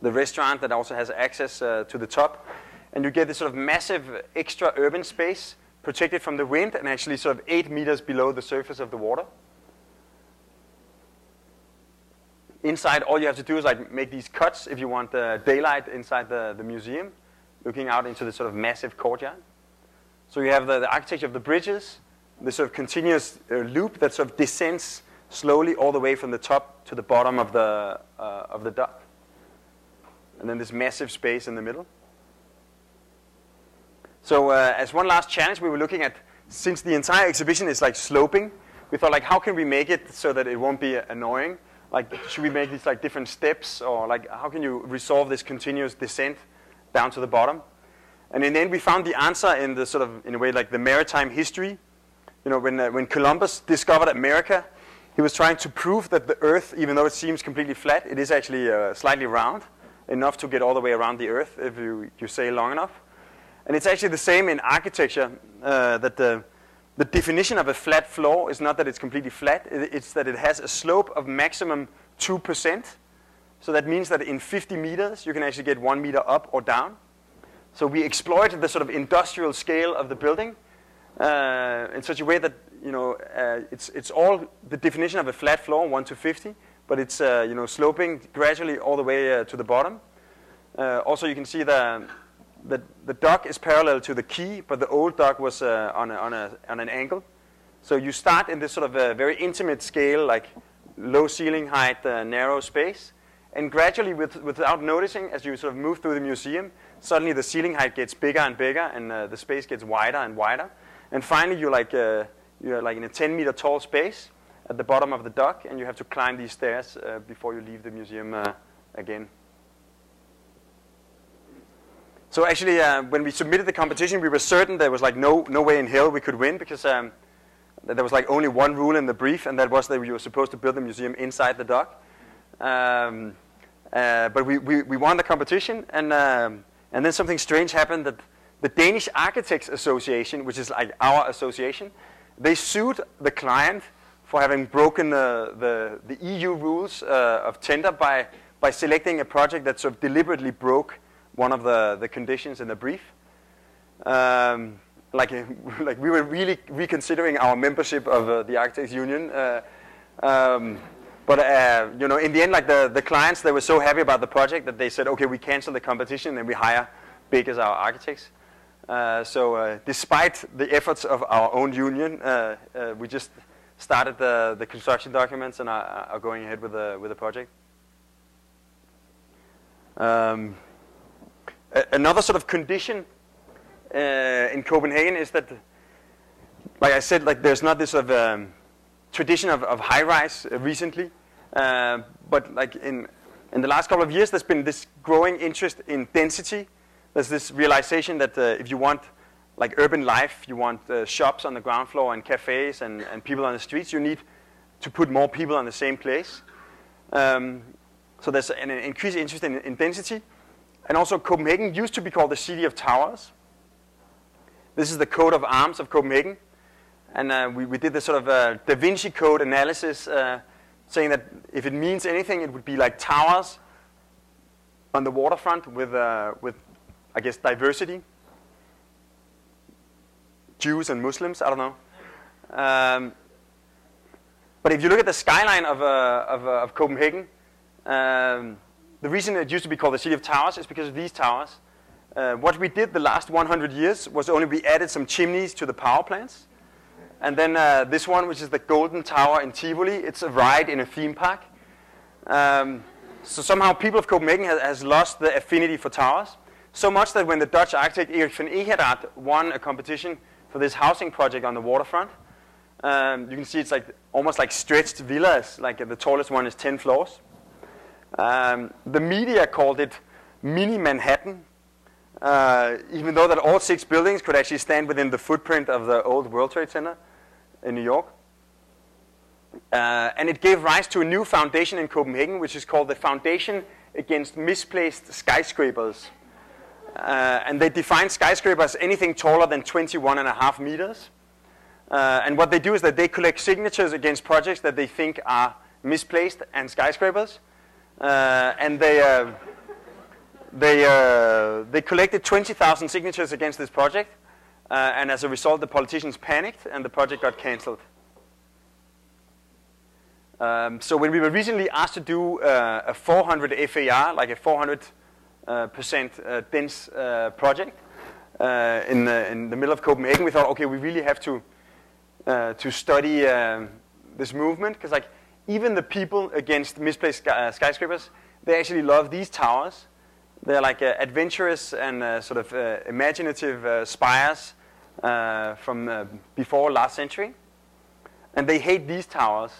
the restaurant that also has access to the top. And you get this sort of massive extra urban space protected from the wind and actually sort of 8 meters below the surface of the water. Inside, all you have to do is like make these cuts if you want daylight inside the museum, looking out into the sort of massive courtyard. So you have the architecture of the bridges, this sort of continuous loop that sort of descends slowly all the way from the top to the bottom of the dock. And then this massive space in the middle. So as one last challenge, we were looking at, since the entire exhibition is like sloping, we thought like, how can we make it so that it won't be annoying? Like, should we make these like different steps, or like, how can you resolve this continuous descent down to the bottom? And in the end, we found the answer in the sort of, in a way, like the maritime history. You know, when Columbus discovered America, he was trying to prove that the Earth, even though it seems completely flat, it is actually slightly round, enough to get all the way around the Earth if you sail long enough. And it's actually the same in architecture, that the definition of a flat floor is not that it's completely flat, it's that it has a slope of maximum 2%. So that means that in 50 meters, you can actually get 1 meter up or down. So we exploited the sort of industrial scale of the building in such a way that, you know, it's all the definition of a flat floor, 1 to 50, but it's, you know, sloping gradually all the way to the bottom. Also, you can see the dock is parallel to the quay, but the old dock was on an angle. So you start in this sort of very intimate scale, like low ceiling height, narrow space. And gradually, without noticing, as you sort of move through the museum, suddenly the ceiling height gets bigger and bigger, and the space gets wider and wider. And finally, you're like in a 10-meter tall space at the bottom of the dock, and you have to climb these stairs before you leave the museum again. So actually, when we submitted the competition, we were certain there was like no way in hell we could win, because there was like only one rule in the brief, and that was that you were supposed to build the museum inside the dock. But we won the competition, and then something strange happened, that the Danish Architects Association, which is like our association, they sued the client for having broken the EU rules of tender by selecting a project that sort of deliberately broke one of the conditions in the brief. Like we were really reconsidering our membership of the Architects Union. But in the end, like the clients, they were so happy about the project that they said, okay, we cancel the competition and we hire Big as our architects. So despite the efforts of our own union, we just started the construction documents and are going ahead with the project. Another sort of condition in Copenhagen is that, like I said, like there's not this sort of tradition of high-rise recently, but like in the last couple of years, there's been this growing interest in density. There's this realization that if you want like urban life, you want shops on the ground floor and cafes and people on the streets, you need to put more people on the same place. So there's an increased interest in density. And also Copenhagen used to be called the City of Towers. This is the coat of arms of Copenhagen. And we did this sort of Da Vinci Code analysis saying that if it means anything, it would be like towers on the waterfront with I guess, diversity. Jews and Muslims, I don't know. But if you look at the skyline of Copenhagen, the reason it used to be called the City of Towers is because of these towers. What we did the last 100 years was only we added some chimneys to the power plants. And then this one, which is the Golden Tower in Tivoli, it's a ride in a theme park. So somehow people of Copenhagen has lost the affinity for towers. So much that when the Dutch architect Erik van Egeraat won a competition for this housing project on the waterfront, you can see it's like almost like stretched villas, like the tallest one is 10 floors. The media called it mini Manhattan, even though that all 6 buildings could actually stand within the footprint of the old World Trade Center in New York. And it gave rise to a new foundation in Copenhagen, which is called the Foundation Against Misplaced Skyscrapers. And they define skyscrapers as anything taller than 21.5 meters. And what they do is that they collect signatures against projects that they think are misplaced and skyscrapers. And they collected 20,000 signatures against this project. And as a result, the politicians panicked and the project got cancelled. So when we were recently asked to do a 400 FAR, like a 400% dense project in the middle of Copenhagen, we thought, okay, we really have to study this movement, because like even the people against misplaced skyscrapers, they actually love these towers. They're like adventurous and sort of imaginative spires from before last century, and they hate these towers,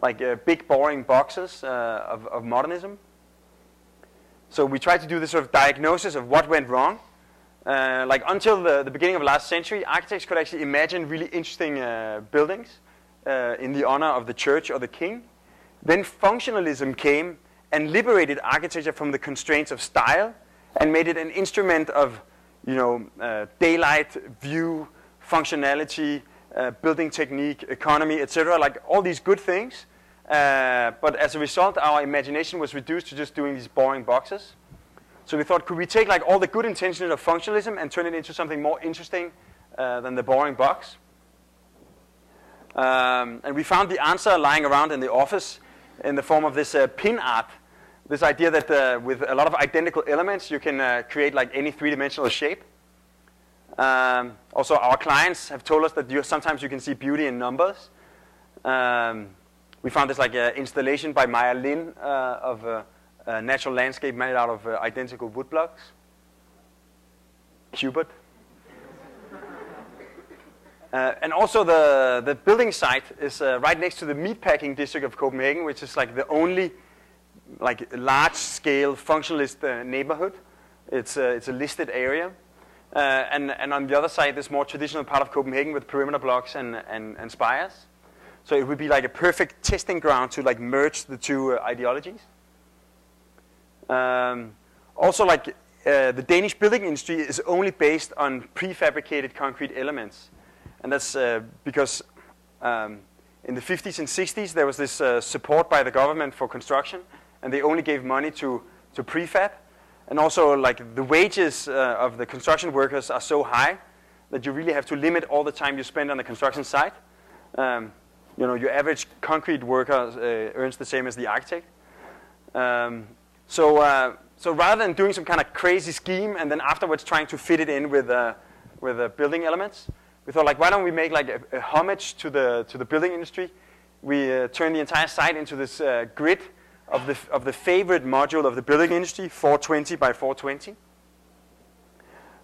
like big boring boxes of modernism. So we tried to do this sort of diagnosis of what went wrong. Like until the beginning of last century, architects could actually imagine really interesting buildings in the honor of the church or the king. Then functionalism came and liberated architecture from the constraints of style and made it an instrument of, daylight, view, functionality, building technique, economy, etc. Like all these good things. But as a result, our imagination was reduced to just doing these boring boxes. So we thought, could we take like all the good intentions of functionalism and turn it into something more interesting than the boring box? And we found the answer lying around in the office in the form of this pin art. This idea that with a lot of identical elements, you can create like any three-dimensional shape. Also, our clients have told us that sometimes you can see beauty in numbers. we found this like installation by Maya Lin of a natural landscape made out of identical wood blocks. Hubert. And also the building site is right next to the meatpacking district of Copenhagen, which is like the only like large-scale functionalist neighborhood. It's a listed area. And on the other side, this more traditional part of Copenhagen with perimeter blocks and spires. So it would be like a perfect testing ground to like merge the two ideologies. Also, like the Danish building industry is only based on prefabricated concrete elements. And that's because in the 50s and 60s, there was this support by the government for construction, and they only gave money to prefab. And also, like, the wages of the construction workers are so high that you really have to limit all the time you spend on the construction site. You know, your average concrete worker earns the same as the architect. So rather than doing some kind of crazy scheme and then afterwards trying to fit it in with building elements, we thought, like, why don't we make like a homage to the building industry? We turned the entire site into this grid of the favorite module of the building industry, 420 by 420.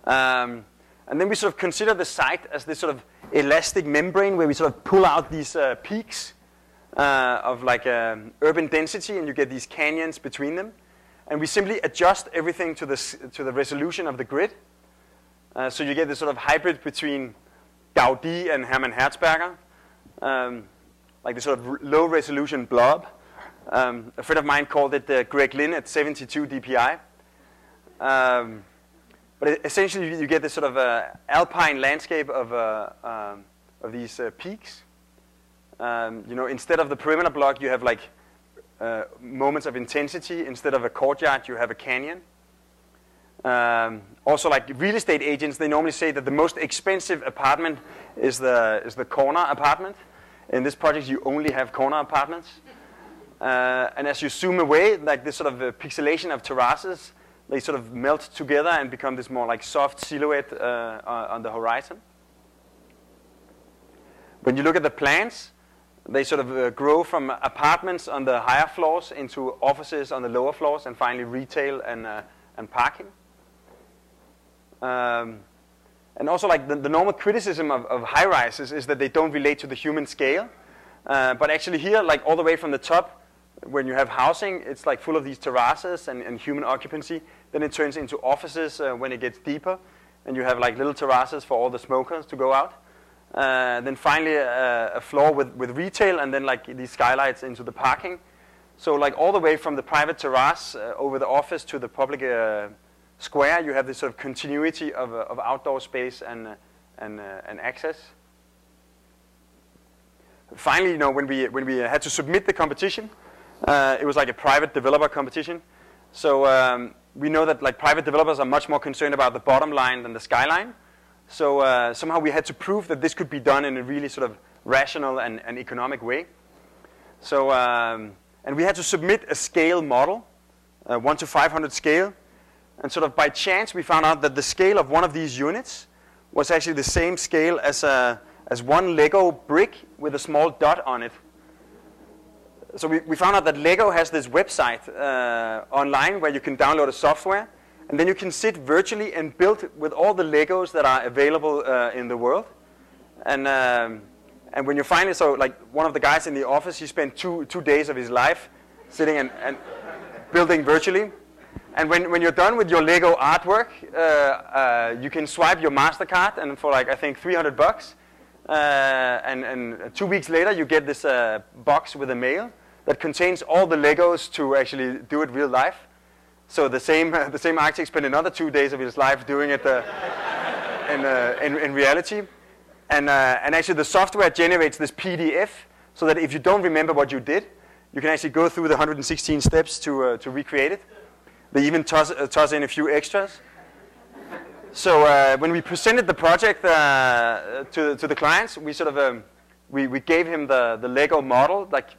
And then we sort of consider the site as this sort of elastic membrane where we sort of pull out these peaks of like urban density, and you get these canyons between them. And we simply adjust everything to the resolution of the grid. So you get this sort of hybrid between Gaudi and Hermann Herzberger, like this sort of low resolution blob. A friend of mine called it Greg Lynn at 72 dpi. But essentially you get this sort of alpine landscape of these peaks. You know, instead of the perimeter block, you have like moments of intensity. Instead of a courtyard, you have a canyon. Also, like real estate agents, they normally say that the most expensive apartment is the corner apartment. In this project, you only have corner apartments. And as you zoom away, like this sort of pixelation of terraces, they sort of melt together and become this more like soft silhouette on the horizon. When you look at the plans, they sort of grow from apartments on the higher floors into offices on the lower floors, and finally retail and parking. And also, like the normal criticism of high-rises is that they don't relate to the human scale. But actually here, like all the way from the top, when you have housing, it's like full of these terraces and human occupancy. Then it turns into offices when it gets deeper, and you have like little terraces for all the smokers to go out. Then finally a floor with retail, and then like these skylights into the parking. So like all the way from the private terrace over the office to the public square, you have this sort of continuity of outdoor space and access. Finally, you know, when we had to submit the competition, it was like a private developer competition. So we know that like private developers are much more concerned about the bottom line than the skyline. So somehow we had to prove that this could be done in a really sort of rational and economic way. So and we had to submit a scale model, 1 to 500 scale. And sort of by chance, we found out that the scale of one of these units was actually the same scale as one Lego brick with a small dot on it. So we found out that Lego has this website online where you can download a software, and then you can sit virtually and build with all the Legos that are available in the world. And when you finally, so like one of the guys in the office, he spent two days of his life sitting and building virtually. And when you're done with your Lego artwork, you can swipe your MasterCard, and for like I think $300, and 2 weeks later you get this box with a mail that contains all the Legos to actually do it real life. So the same architect spent another 2 days of his life doing it in reality. And actually the software generates this PDF so that if you don't remember what you did, you can actually go through the 116 steps to recreate it. They even toss in a few extras. So when we presented the project to the clients, we sort of we gave him the Lego model. Like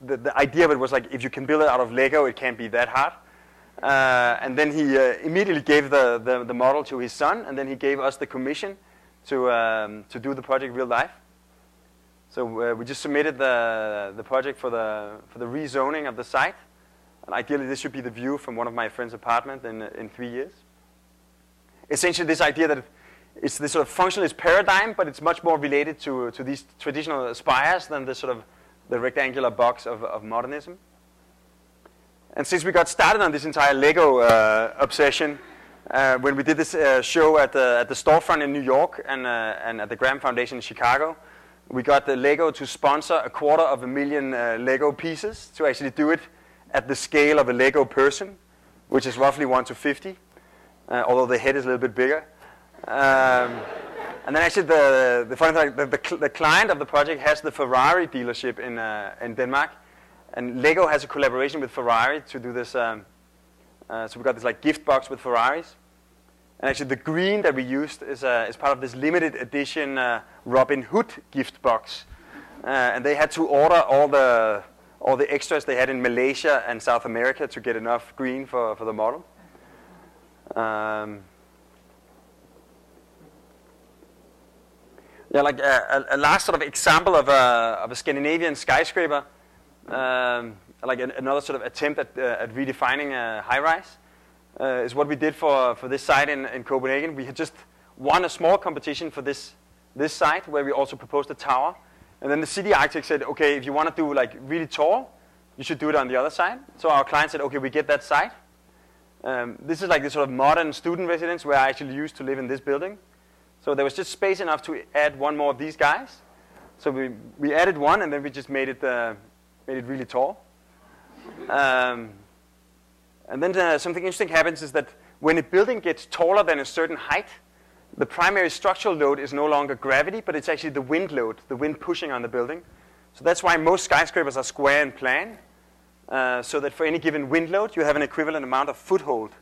the idea of it was like, if you can build it out of Lego, it can't be that hard. And then he immediately gave the model to his son, and then he gave us the commission to do the project real life. So we just submitted the project for the rezoning of the site. And ideally, this should be the view from one of my friend's apartment in 3 years. Essentially, this idea that it's this sort of functionalist paradigm, but it's much more related to these traditional spires than the rectangular box of modernism. And since we got started on this entire Lego obsession, when we did this show at the storefront in New York and at the Graham Foundation in Chicago, we got the Lego to sponsor 250,000 Lego pieces to actually do it at the scale of a Lego person, which is roughly 1 to 50, although the head is a little bit bigger. And then actually the funny thing, the client of the project has the Ferrari dealership in Denmark, and Lego has a collaboration with Ferrari to do this. So we got this like gift box with Ferraris. And actually the green that we used is part of this limited edition Robin Hood gift box. And they had to order all the extras they had in Malaysia and South America to get enough green for the model. Yeah, like a last sort of example of a Scandinavian skyscraper, like another sort of attempt at redefining a high-rise, is what we did for this site in Copenhagen. We had just won a small competition for this site where we also proposed a tower. And then the city architect said, okay, if you want to do like really tall, you should do it on the other side. So our client said, okay, we get that site. This is like this sort of modern student residence where I actually used to live in this building. So there was just space enough to add one more of these guys. So we added one, and then we just made it really tall. And then something interesting happens is that when a building gets taller than a certain height, the primary structural load is no longer gravity, but it's actually the wind load, the wind pushing on the building. So that's why most skyscrapers are square in plan, so that for any given wind load, you have an equivalent amount of foothold.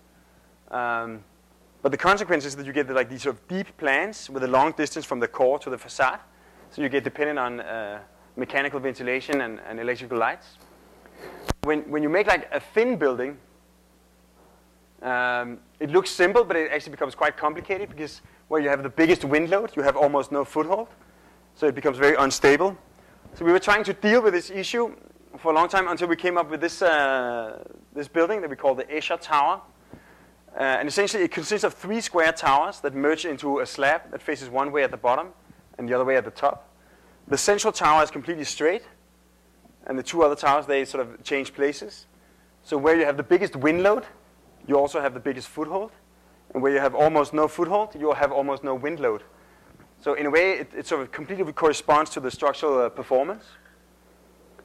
But the consequence is that you get these sort of deep plans with a long distance from the core to the facade. So you get dependent on mechanical ventilation and electrical lights. When you make like a thin building, it looks simple, but it actually becomes quite complicated because where you have the biggest wind load, you have almost no foothold. So it becomes very unstable. So we were trying to deal with this issue for a long time until we came up with this building that we call the Escher Tower. And essentially it consists of 3 square towers that merge into a slab that faces one way at the bottom and the other way at the top. The central tower is completely straight, and the 2 other towers, they sort of change places. So where you have the biggest wind load, you also have the biggest foothold. And where you have almost no foothold, you will have almost no wind load. So in a way, it sort of completely corresponds to the structural performance.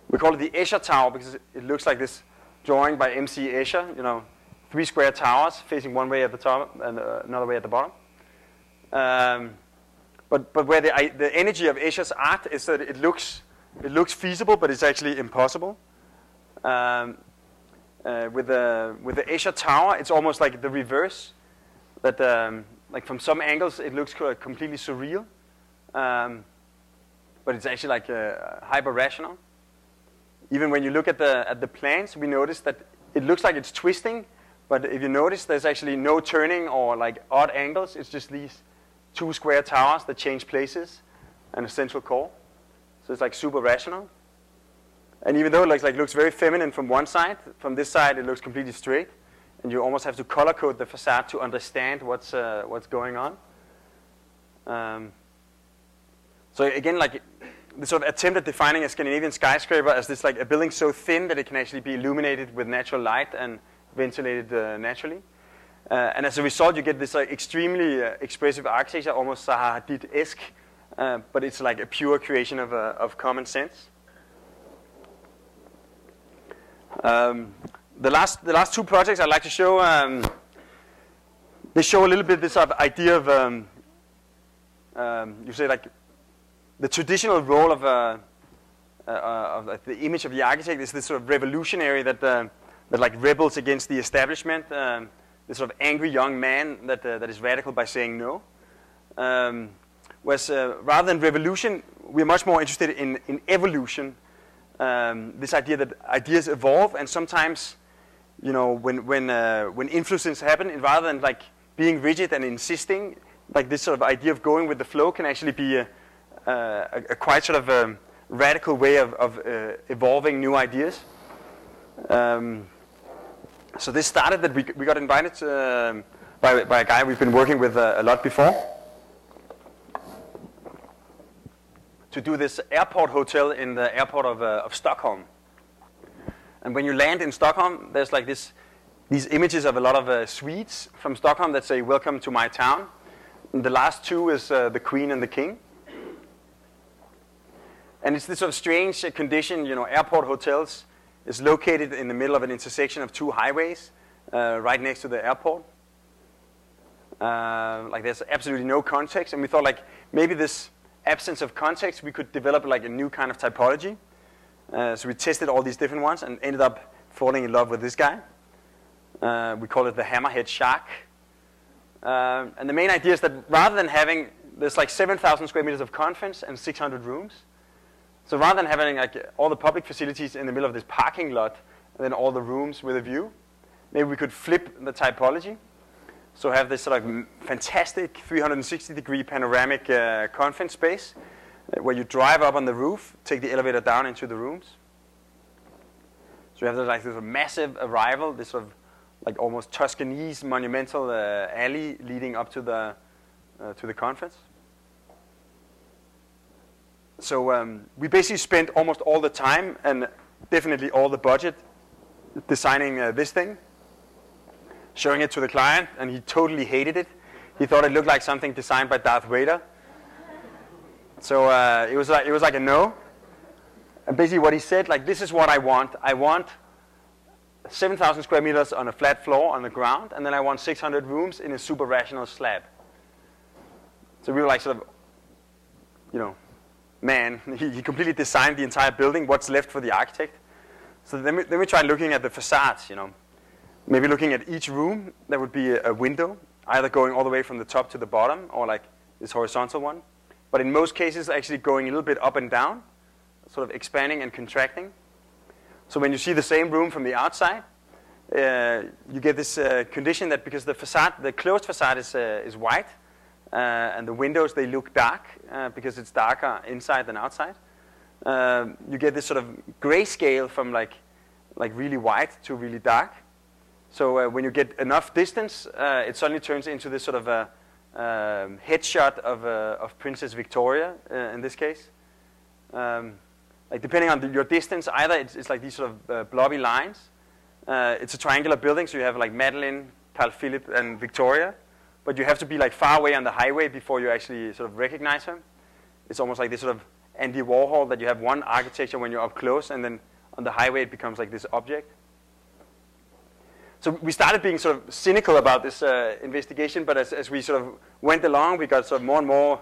We call it the Escher Tower because it looks like this drawing by M.C. Escher, 3 square towers facing one way at the top and another way at the bottom. But where the energy of Escher's art is that it looks feasible, but it's actually impossible. With the Escher Tower, it's almost like the reverse. That like from some angles it looks completely surreal, but it's actually like hyper rational. Even when you look at the plans, we notice that it looks like it's twisting. But if you notice, there's actually no turning or like odd angles. It's just these 2 square towers that change places and a central core. So it's like super rational. And even though it looks very feminine from one side, from this side it looks completely straight. And you almost have to color code the facade to understand what's going on. So again, like the sort of attempt at defining a Scandinavian skyscraper as this like a building so thin that it can actually be illuminated with natural light and ventilated naturally. And as a result, you get this like extremely expressive architecture, almost Zaha Hadid-esque, but it's like a pure creation of common sense. The last 2 projects I'd like to show, they show a little bit this idea of, you say like the traditional role of the image of the architect is this sort of revolutionary that like rebels against the establishment, this sort of angry young man that is radical by saying no. Whereas rather than revolution, we're much more interested in evolution. This idea that ideas evolve, and sometimes, when influences happen, and rather than like being rigid and insisting, like this sort of idea of going with the flow can actually be a quite sort of radical way of evolving new ideas. So this started that we got invited by a guy we've been working with a lot before to do this airport hotel in the airport of Stockholm. And when you land in Stockholm, there's like these images of a lot of suites from Stockholm that say, "Welcome to my town." And the last two is the Queen and the King. And it's this sort of strange condition, airport hotels is located in the middle of an intersection of two highways, right next to the airport. Like there's absolutely no context, and we thought like maybe this absence of context we could develop like a new kind of typology. So we tested all these different ones and ended up falling in love with this guy. We call it the hammerhead shark. And the main idea is that rather than having, there's like 7,000 square meters of conference and 600 rooms. So rather than having like all the public facilities in the middle of this parking lot and then all the rooms with a view, maybe we could flip the typology. So have this sort of fantastic 360-degree panoramic conference space where you drive up on the roof, take the elevator down into the rooms. So you have this sort of massive arrival, this sort of like almost Tuscanese monumental alley leading up to the conference. So we basically spent almost all the time and definitely all the budget designing this thing, showing it to the client, and he totally hated it. He thought it looked like something designed by Darth Vader. So it was like a no. And basically what he said, like, this is what I want. I want 7,000 square meters on a flat floor on the ground, and then I want 600 rooms in a super rational slab. So we were like sort of, man, he completely designed the entire building. What's left for the architect? So then we tried looking at the facades, Maybe looking at each room, there would be a window, either going all the way from the top to the bottom, or like this horizontal one. But in most cases, actually going a little bit up and down, sort of expanding and contracting. So when you see the same room from the outside, you get this condition that because the closed facade is white, and the windows, they look dark because it's darker inside than outside. You get this sort of grayscale from like really white to really dark. So when you get enough distance, it suddenly turns into this sort of headshot of Princess Victoria in this case. Like depending on your distance, either it's like these sort of blobby lines. It's a triangular building, so you have like Madeleine, Carl Philip, and Victoria. But you have to be like far away on the highway before you actually sort of recognize her. It's almost like this sort of Andy Warhol that you have one architecture when you're up close, and then on the highway it becomes like this object. So we started being sort of cynical about this investigation, but as we sort of went along, we got sort of more and more,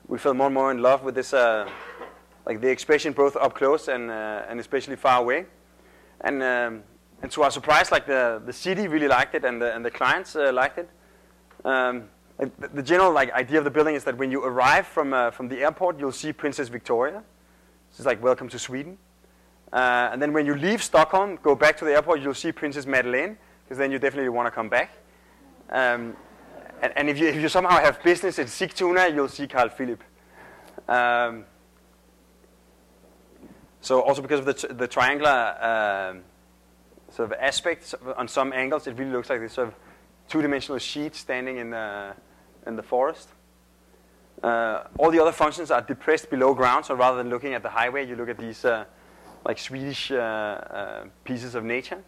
we fell more and more in love with this, like the expression both up close and especially far away. And to our surprise, like the city really liked it, and the clients liked it. The general idea of the building is that when you arrive from the airport, you'll see Princess Victoria. It's like welcome to Sweden. And then when you leave Stockholm, go back to the airport, you'll see Princess Madeleine, because then you definitely want to come back. And if you somehow have business in Sigtuna, you'll see Carl Philip. So also because of the triangular sort of aspect, on some angles, it really looks like this sort of two-dimensional sheet standing in the forest. All the other functions are depressed below ground, so rather than looking at the highway, you look at these like Swedish pieces of nature.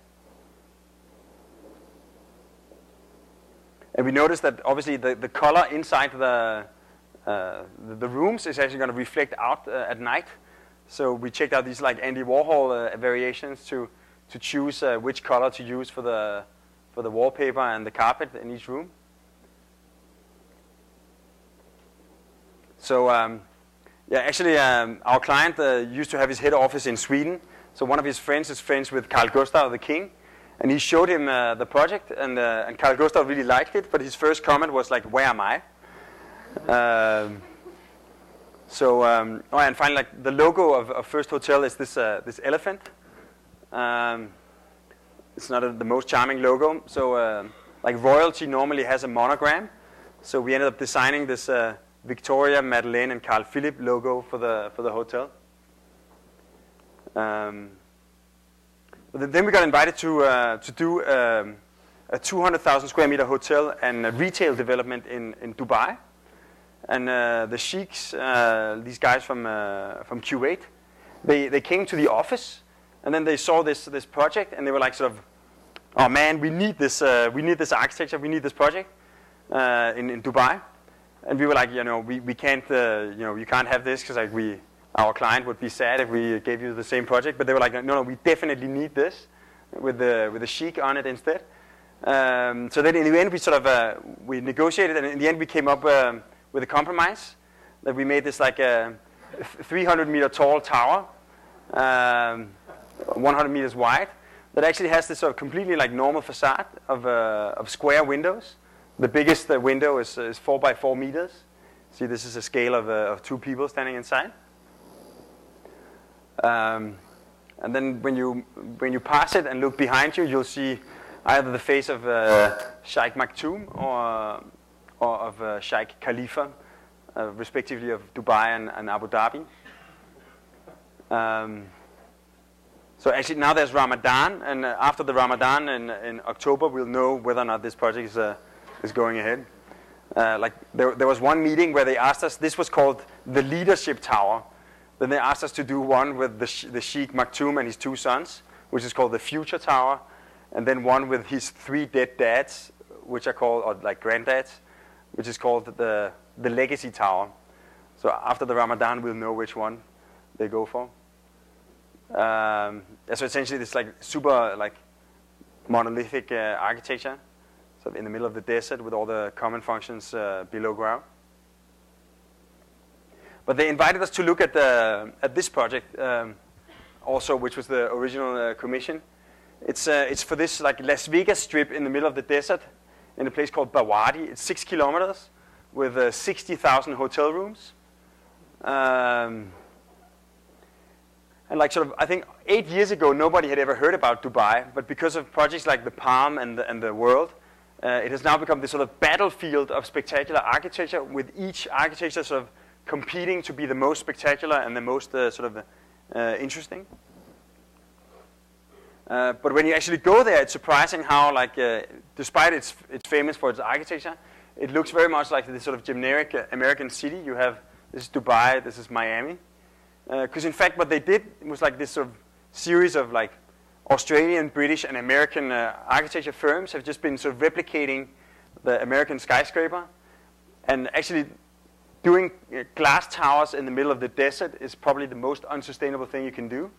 And we noticed that obviously the color inside the rooms is actually going to reflect out at night. So we checked out these like Andy Warhol variations to choose which color to use for the wallpaper and the carpet in each room. So yeah, actually our client used to have his head office in Sweden. So one of his friends is friends with Carl Gustaf, the king. And he showed him the project, and Carl Gustaf really liked it, but his first comment was like, "Where am I?" And finally, like the logo of First Hotel is this elephant. It's not the most charming logo. So like royalty normally has a monogram. So we ended up designing this Victoria, Madeleine, and Carl Philip logo for the hotel. But then we got invited to do a 200,000 square meter hotel and a retail development in Dubai. And the sheiks, these guys from Kuwait, they came to the office, and then they saw this project, and they were like sort of, oh man, we need this architecture, we need this project in Dubai. And we were like, we can't, you can't have this because like our client would be sad if we gave you the same project. But they were like, no, we definitely need this with the sheik on it instead. So then in the end we sort of we negotiated, and in the end we came up with a compromise that we made this like a 300 meter tall tower, 100 meters wide, that actually has this sort of completely like normal facade of square windows. The biggest window is 4 by 4 meters. See, this is a scale of 2 people standing inside. And then when you pass it and look behind you, you'll see either the face of Sheikh Maktoum or of Sheikh Khalifa, respectively of Dubai and Abu Dhabi. So actually now there's Ramadan, and after the Ramadan in October, we'll know whether or not this project is going ahead. Like there was one meeting where they asked us, this was called the Leadership Tower. Then they asked us to do one with the Sheikh Maktoum and his 2 sons, which is called the Future Tower, and then one with his 3 dead dads, which are called, or like grandddads, which is called the Legacy Tower. So after the Ramadan, we'll know which one they go for. So essentially, this like super like monolithic architecture, sort of in the middle of the desert with all the common functions below ground. But they invited us to look at this project also, which was the original commission. It's for this like Las Vegas strip in the middle of the desert, in a place called Bawadi. It's 6 kilometers with 60,000 hotel rooms. And like sort of, I think 8 years ago, nobody had ever heard about Dubai, but because of projects like the Palm and the World, it has now become this sort of battlefield of spectacular architecture, with each architecture sort of competing to be the most spectacular and the most interesting. But when you actually go there, it's surprising how, like, despite it's famous for its architecture, it looks very much like this sort of generic American city. You have, this is Dubai, this is Miami. Because in fact what they did was like this sort of series of like Australian, British, and American architecture firms have just been sort of replicating the American skyscraper. And actually doing glass towers in the middle of the desert is probably the most unsustainable thing you can do.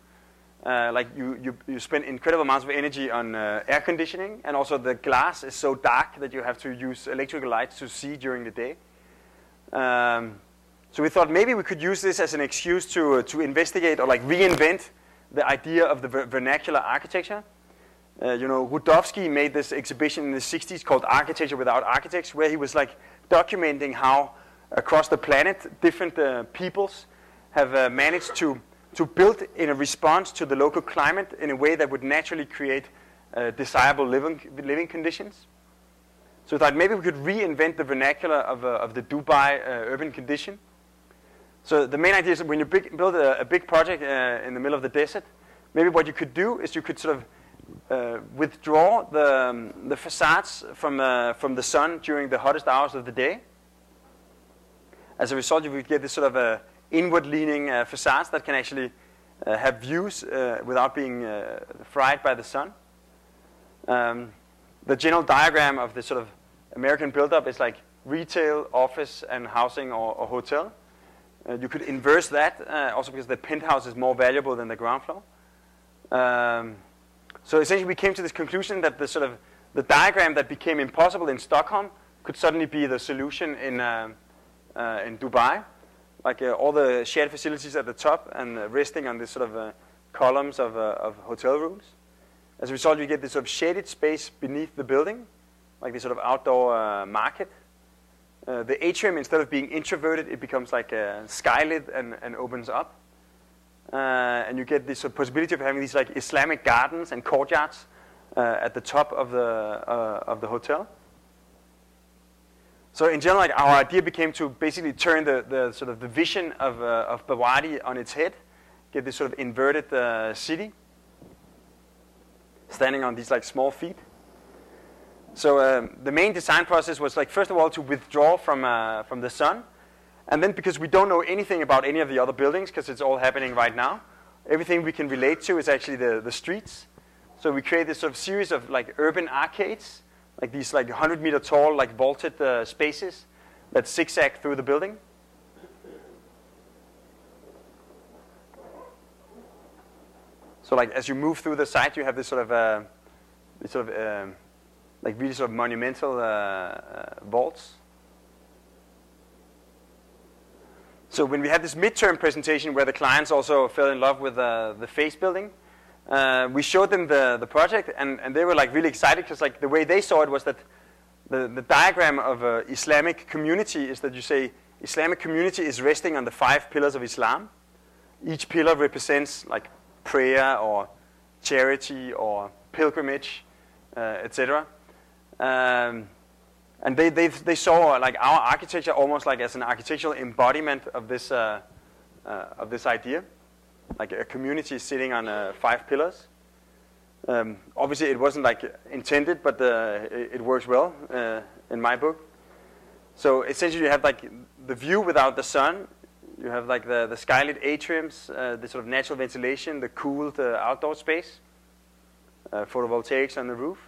Like you spend incredible amounts of energy on air conditioning, and also the glass is so dark that you have to use electrical lights to see during the day. So we thought maybe we could use this as an excuse to investigate or like reinvent the idea of the vernacular architecture. Rudowski made this exhibition in the 60s called Architecture Without Architects, where he was like documenting how across the planet different peoples have managed to build in a response to the local climate in a way that would naturally create desirable living conditions. So we thought maybe we could reinvent the vernacular of the Dubai urban condition. So the main idea is that when you build a big project in the middle of the desert, maybe what you could do is you could sort of withdraw the facades from the sun during the hottest hours of the day. As a result, you would get this sort of inward-leaning facades that can actually have views without being fried by the sun. The general diagram of the sort of American build-up is like retail, office, and housing or hotel. You could inverse that, also because the penthouse is more valuable than the ground floor. So essentially we came to this conclusion that the diagram that became impossible in Stockholm could suddenly be the solution in Dubai. Like all the shared facilities at the top and resting on this sort of columns of hotel rooms. As a result, you get this sort of shaded space beneath the building, like this sort of outdoor market. The atrium, instead of being introverted, it becomes like skylit and opens up. And you get this possibility of having these like Islamic gardens and courtyards at the top of the hotel. So in general, like, our idea became to basically turn the sort of the vision of Bawadi on its head, get this sort of inverted city, standing on these like small feet. So the main design process was like, first of all, to withdraw from the sun. And then because we don't know anything about any of the other buildings, because it's all happening right now, everything we can relate to is actually the streets. So we create this sort of series of like urban arcades, like these like 100-meter tall, like vaulted spaces that zigzag through the building. So like as you move through the site, you have this sort of like really sort of monumental vaults. So when we had this midterm presentation where the clients also fell in love with the face building, we showed them the project, and they were like really excited because like the way they saw it was that the diagram of Islamic community is that you say Islamic community is resting on the 5 pillars of Islam. Each pillar represents like prayer or charity or pilgrimage, etc. And they saw like our architecture almost like as an architectural embodiment of this idea, like a community sitting on 5 pillars. Obviously, it wasn't like intended, but it works well in my book. So essentially, you have like the view without the sun. You have like the skylit atriums, the sort of natural ventilation, the cooled outdoor space, photovoltaics on the roof.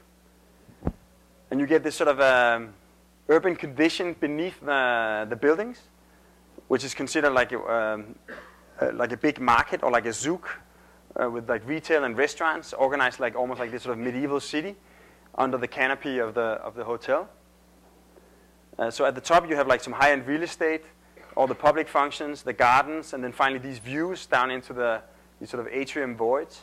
And you get this sort of urban condition beneath the buildings, which is considered like a big market or like a zouk with like retail and restaurants organized like almost like this sort of medieval city under the canopy of the hotel. So at the top you have like some high-end real estate, all the public functions, the gardens, and then finally these views down into these sort of atrium voids.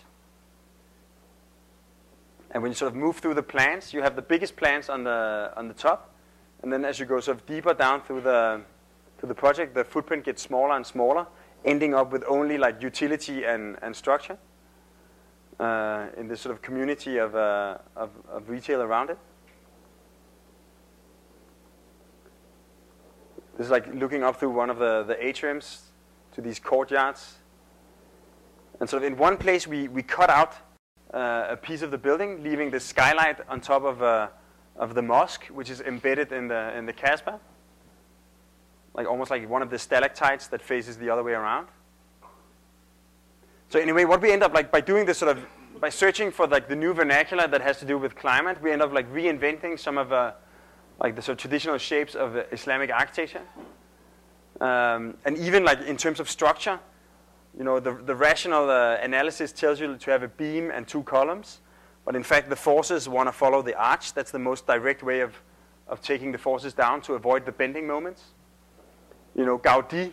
And when you sort of move through the plans, you have the biggest plans on the top, and then as you go sort of deeper down through the project, the footprint gets smaller and smaller, ending up with only like utility and structure in this sort of community of retail around it. This is like looking up through one of the atriums to these courtyards. And sort of in one place we cut out a piece of the building, leaving the skylight on top of the mosque, which is embedded in the Casbah, like almost like one of the stalactites that faces the other way around. So anyway, what we end up like by doing this sort of by searching for like the new vernacular that has to do with climate, we end up like reinventing some of like the sort of traditional shapes of Islamic architecture, and even like in terms of structure. You know, the rational analysis tells you to have a beam and 2 columns, but in fact the forces want to follow the arch. That's the most direct way of taking the forces down to avoid the bending moments. You know, Gaudi,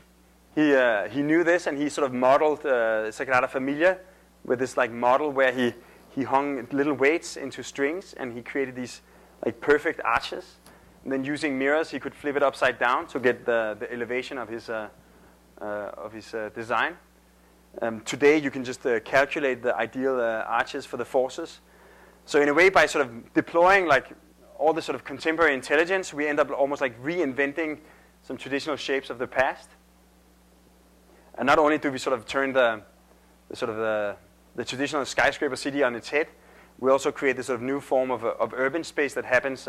he knew this, and he sort of modeled Sagrada Familia with this like model where he hung little weights into strings, and he created these like perfect arches. And then using mirrors, he could flip it upside down to get the elevation of his design. Today, you can just calculate the ideal arches for the forces. So in a way, by sort of deploying like all the sort of contemporary intelligence, we end up almost like reinventing some traditional shapes of the past. And not only do we sort of turn the traditional skyscraper city on its head, we also create this sort of new form of urban space that happens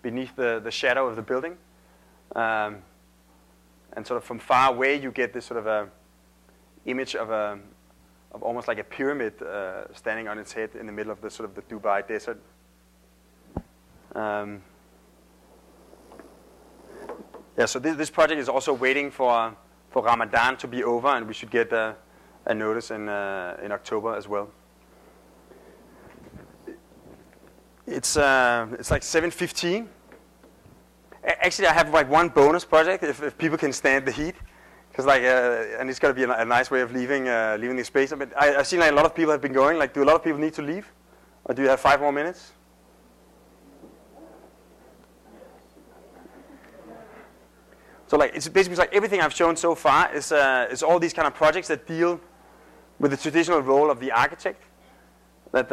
beneath the shadow of the building. And sort of from far away, you get this sort of image of almost like a pyramid standing on its head in the middle of the sort of the Dubai desert. Yeah, so this project is also waiting for Ramadan to be over, and we should get a notice in October as well. It's like 7:15. Actually, I have like one bonus project if people can stand the heat. Because like, and it's got to be a nice way of leaving the space. But I've seen like a lot of people have been going. Like, do a lot of people need to leave, or do you have 5 more minutes? So like, it's basically like everything I've shown so far is all these kind of projects that deal with the traditional role of the architect. That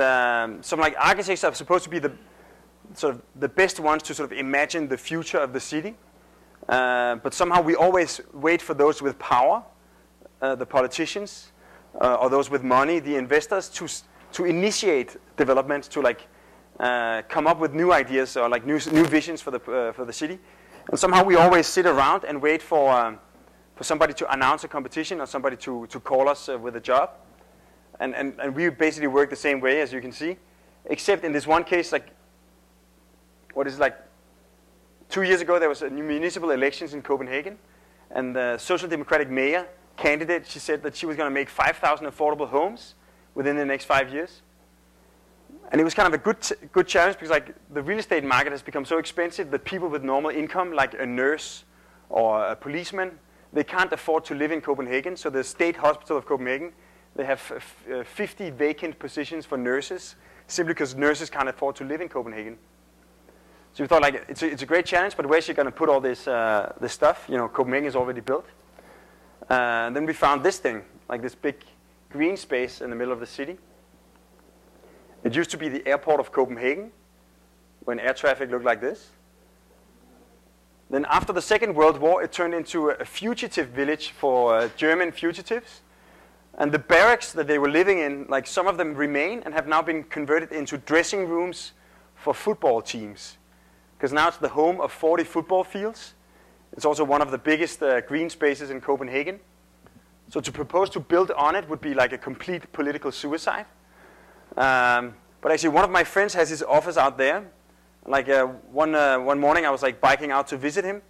some like architects are supposed to be the best ones to sort of imagine the future of the city. But somehow we always wait for those with power, the politicians, or those with money, the investors, to initiate development, to like come up with new ideas or like new visions for the city. And somehow we always sit around and wait for somebody to announce a competition or somebody to call us with a job. And we basically work the same way, as you can see, except in this one case, like, what is like 2 years ago, there was a new municipal elections in Copenhagen, and the Social Democratic mayor candidate, she said that she was going to make 5,000 affordable homes within the next 5 years. And it was kind of a good challenge because like the real estate market has become so expensive that people with normal income, like a nurse or a policeman, they can't afford to live in Copenhagen. So the State Hospital of Copenhagen, they have 50 vacant positions for nurses, simply because nurses can't afford to live in Copenhagen. So we thought, like, it's a great challenge, but where's she going to put all this stuff? You know, Copenhagen is already built. And then we found this thing, like this big green space in the middle of the city. It used to be the airport of Copenhagen, when air traffic looked like this. Then after the Second World War, it turned into a fugitive village for German fugitives. And the barracks that they were living in, like some of them remain and have now been converted into dressing rooms for football teams. Because now it's the home of 40 football fields. It's also one of the biggest green spaces in Copenhagen. So to propose to build on it would be like a complete political suicide. But actually one of my friends has his office out there. Like one morning I was like biking out to visit him.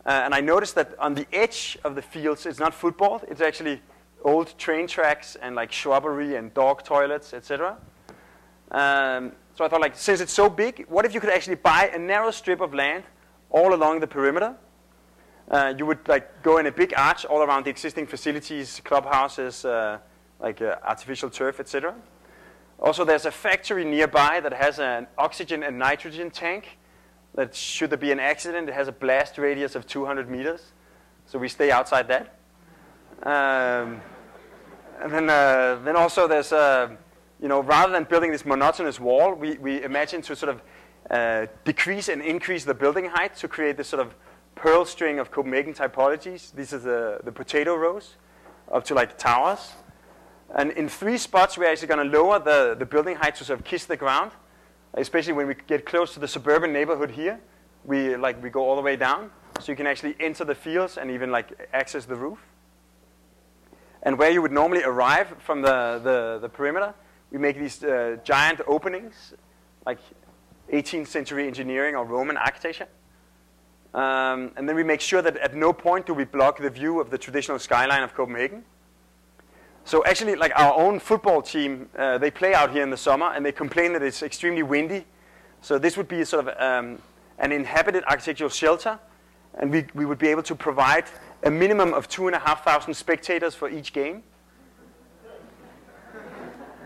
And I noticed that on the edge of the fields, it's not football, it's actually old train tracks and like shrubbery and dog toilets, etc. So I thought, like, since it's so big, what if you could actually buy a narrow strip of land all along the perimeter? You would like go in a big arch all around the existing facilities, clubhouses, artificial turf, etc. Also, there's a factory nearby that has an oxygen and nitrogen tank that, should there be an accident, it has a blast radius of 200 meters. So we stay outside that. And then also there's rather than building this monotonous wall, we imagine to sort of decrease and increase the building height to create this sort of pearl string of Copenhagen typologies. These are the potato rows up to like towers. And in 3 spots, we're actually going to lower the building height to sort of kiss the ground, especially when we get close to the suburban neighborhood here. We go all the way down, so you can actually enter the fields and even like access the roof. And where you would normally arrive from the perimeter, we make these giant openings, like 18th century engineering or Roman architecture. And then we make sure that at no point do we block the view of the traditional skyline of Copenhagen. So actually, like our own football team, they play out here in the summer, and they complain that it's extremely windy. So this would be sort of an inhabited architectural shelter, and we would be able to provide a minimum of 2,500 spectators for each game.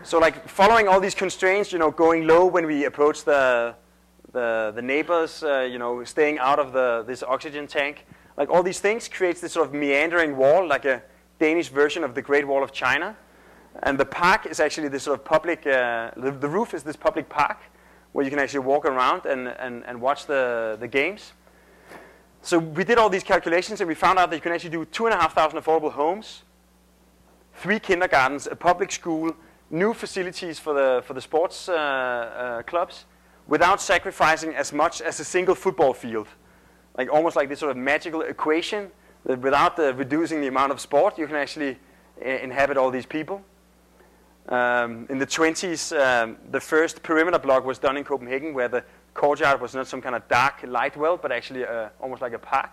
So like following all these constraints, going low when we approach the neighbors, staying out of this oxygen tank, like all these things creates this sort of meandering wall, like a Danish version of the Great Wall of China. And the park is actually this sort of public, the roof is this public park where you can actually walk around and watch the games. So we did all these calculations and we found out that you can actually do 2,500 affordable homes, 3 kindergartens, a public school, new facilities for the sports clubs, without sacrificing as much as a single football field. Like almost like this sort of magical equation that without reducing the amount of sport, you can actually inhabit all these people. In the 20s, the first perimeter block was done in Copenhagen, where the courtyard was not some kind of dark light well, but actually almost like a park.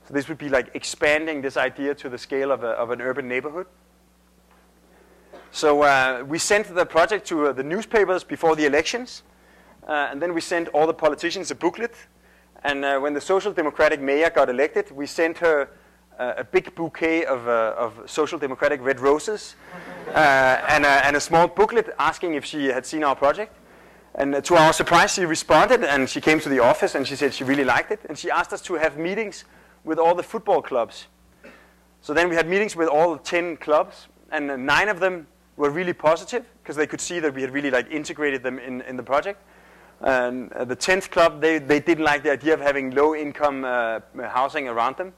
So this would be like expanding this idea to the scale of an urban neighborhood. So we sent the project to the newspapers before the elections, and then we sent all the politicians a booklet. And when the Social Democratic mayor got elected, we sent her a big bouquet of Social Democratic red roses and a small booklet asking if she had seen our project. And to our surprise, she responded, and she came to the office, and she said she really liked it. And she asked us to have meetings with all the football clubs. So then we had meetings with all 10 clubs, and 9 of them were really positive, because they could see that we had really like integrated them in the project. And the 10th club, they didn't like the idea of having low-income housing around them.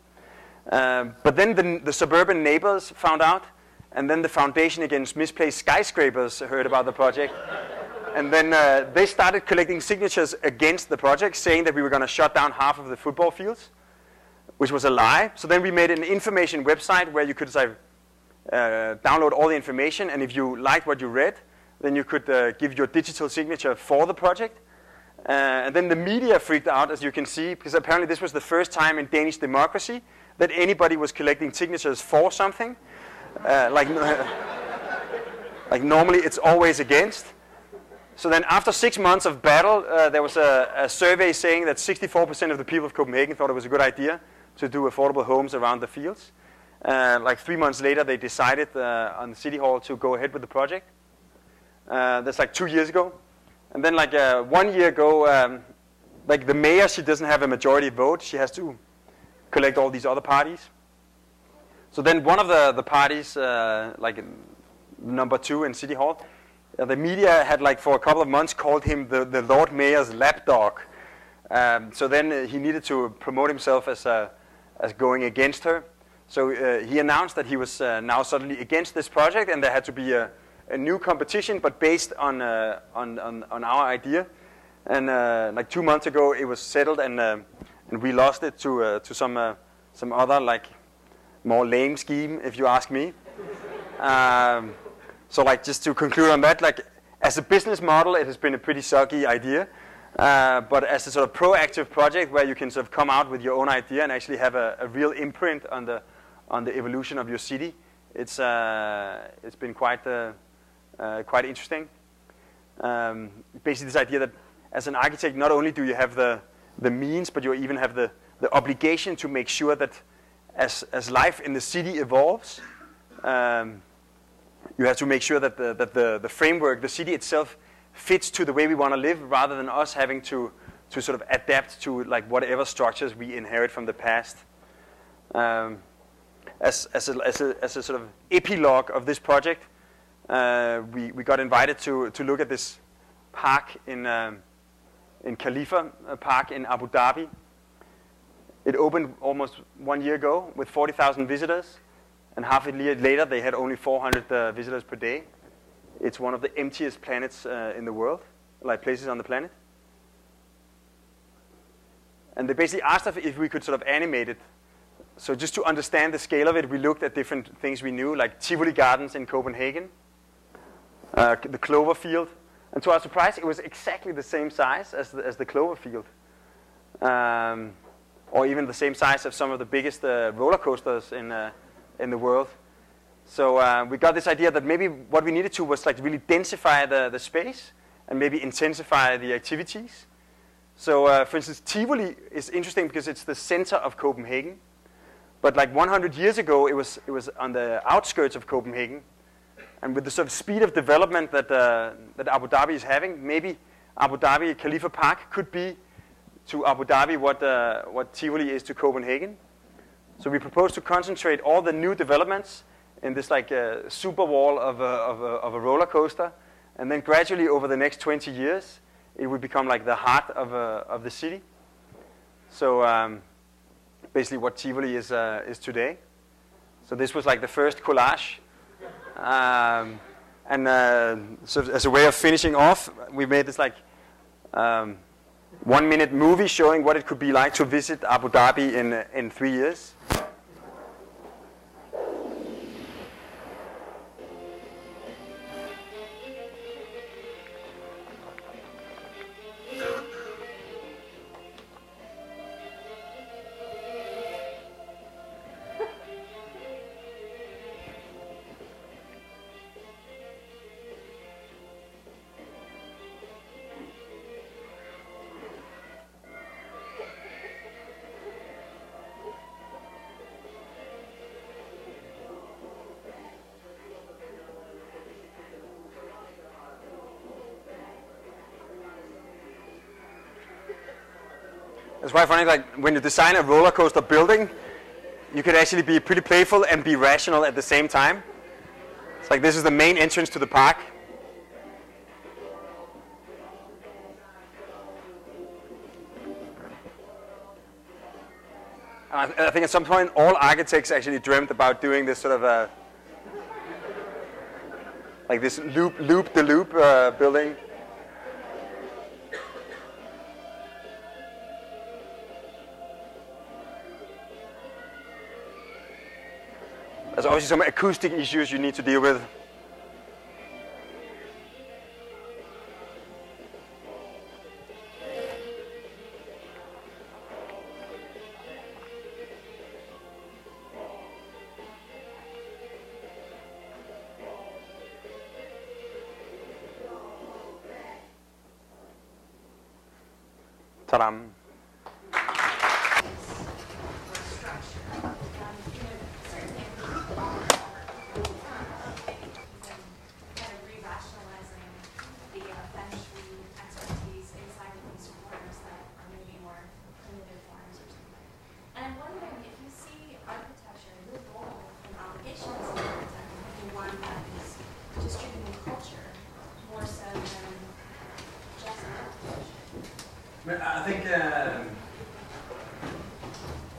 But then the suburban neighbors found out, And then the Foundation Against Misplaced Skyscrapers heard about the project. And then they started collecting signatures against the project, saying that we were going to shut down half of the football fields, which was a lie. So then we made an information website where you could download all the information, and if you liked what you read, then you could give your digital signature for the project. And then the media freaked out, as you can see, because apparently this was the first time in Danish democracy that anybody was collecting signatures for something. Like normally it's always against. So then after 6 months of battle, there was a survey saying that 64% of the people of Copenhagen thought it was a good idea to do affordable homes around the fields. Like 3 months later, they decided on the City Hall to go ahead with the project. That's like 2 years ago. And then like 1 year ago, like the mayor, she doesn't have a majority vote. She has to collect all these other parties. So then one of the parties, like number 2 in City Hall, the media had like for a couple of months called him the Lord Mayor's lapdog. So then he needed to promote himself as going against her. So he announced that he was now suddenly against this project, and there had to be a new competition, but based on our idea. And like 2 months ago, it was settled, and we lost it to some other like more lame scheme, if you ask me. So like just to conclude on that, like as a business model, it has been a pretty sucky idea. But as a sort of proactive project where you can sort of come out with your own idea and actually have a real imprint on the evolution of your city, it's been quite interesting. Basically, this idea that as an architect, not only do you have the means, but you even have the obligation to make sure that as life in the city evolves, you have to make sure that the framework, the city itself, fits to the way we want to live, rather than us having to sort of adapt to like whatever structures we inherit from the past. As a sort of epilogue of this project, we got invited to look at this park in Khalifa Park in Abu Dhabi. It opened almost 1 year ago with 40,000 visitors, and half a year later they had only 400 visitors per day. It's one of the emptiest planets in the world, like places on the planet. And they basically asked us if we could sort of animate it. So just to understand the scale of it, we looked at different things we knew, like Tivoli Gardens in Copenhagen, the Clover Field. And to our surprise, it was exactly the same size as the Clover Field. Or even the same size of some of the biggest roller coasters in the world. So we got this idea that maybe what we needed to was like really densify the space and maybe intensify the activities. So for instance, Tivoli is interesting because it's the center of Copenhagen. But like 100 years ago, it was on the outskirts of Copenhagen. And with the sort of speed of development that Abu Dhabi is having, maybe Abu Dhabi Khalifa Park could be to Abu Dhabi what Tivoli is to Copenhagen. So we propose to concentrate all the new developments in this like super wall of a roller coaster, and then gradually over the next 20 years, it would become like the heart of the city. So basically, what Tivoli is today. So this was like the first collage, and so as a way of finishing off, we made this like 1-minute movie showing what it could be like to visit Abu Dhabi in 3 years. It's quite funny, like when you design a roller coaster building, you could actually be pretty playful and be rational at the same time. It's like this is the main entrance to the park. I think at some point all architects actually dreamt about doing this sort of like this loop-the-loop building. There's obviously some acoustic issues you need to deal with. Ta-dam. I think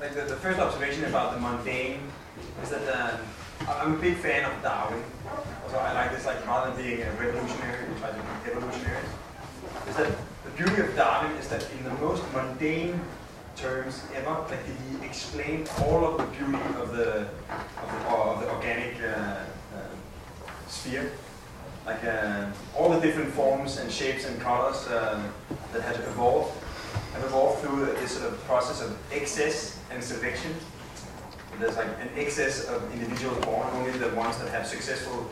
like the first observation about the mundane is that I'm a big fan of Darwin. Also, I like this, like rather than being a revolutionary, we try to be evolutionary. Is that the beauty of Darwin is that in the most mundane terms ever, like he explained all of the beauty of the organic sphere. Like all the different forms and shapes and colors that have evolved through this sort of process of excess and selection. There's like an excess of individuals born, only the ones that have successful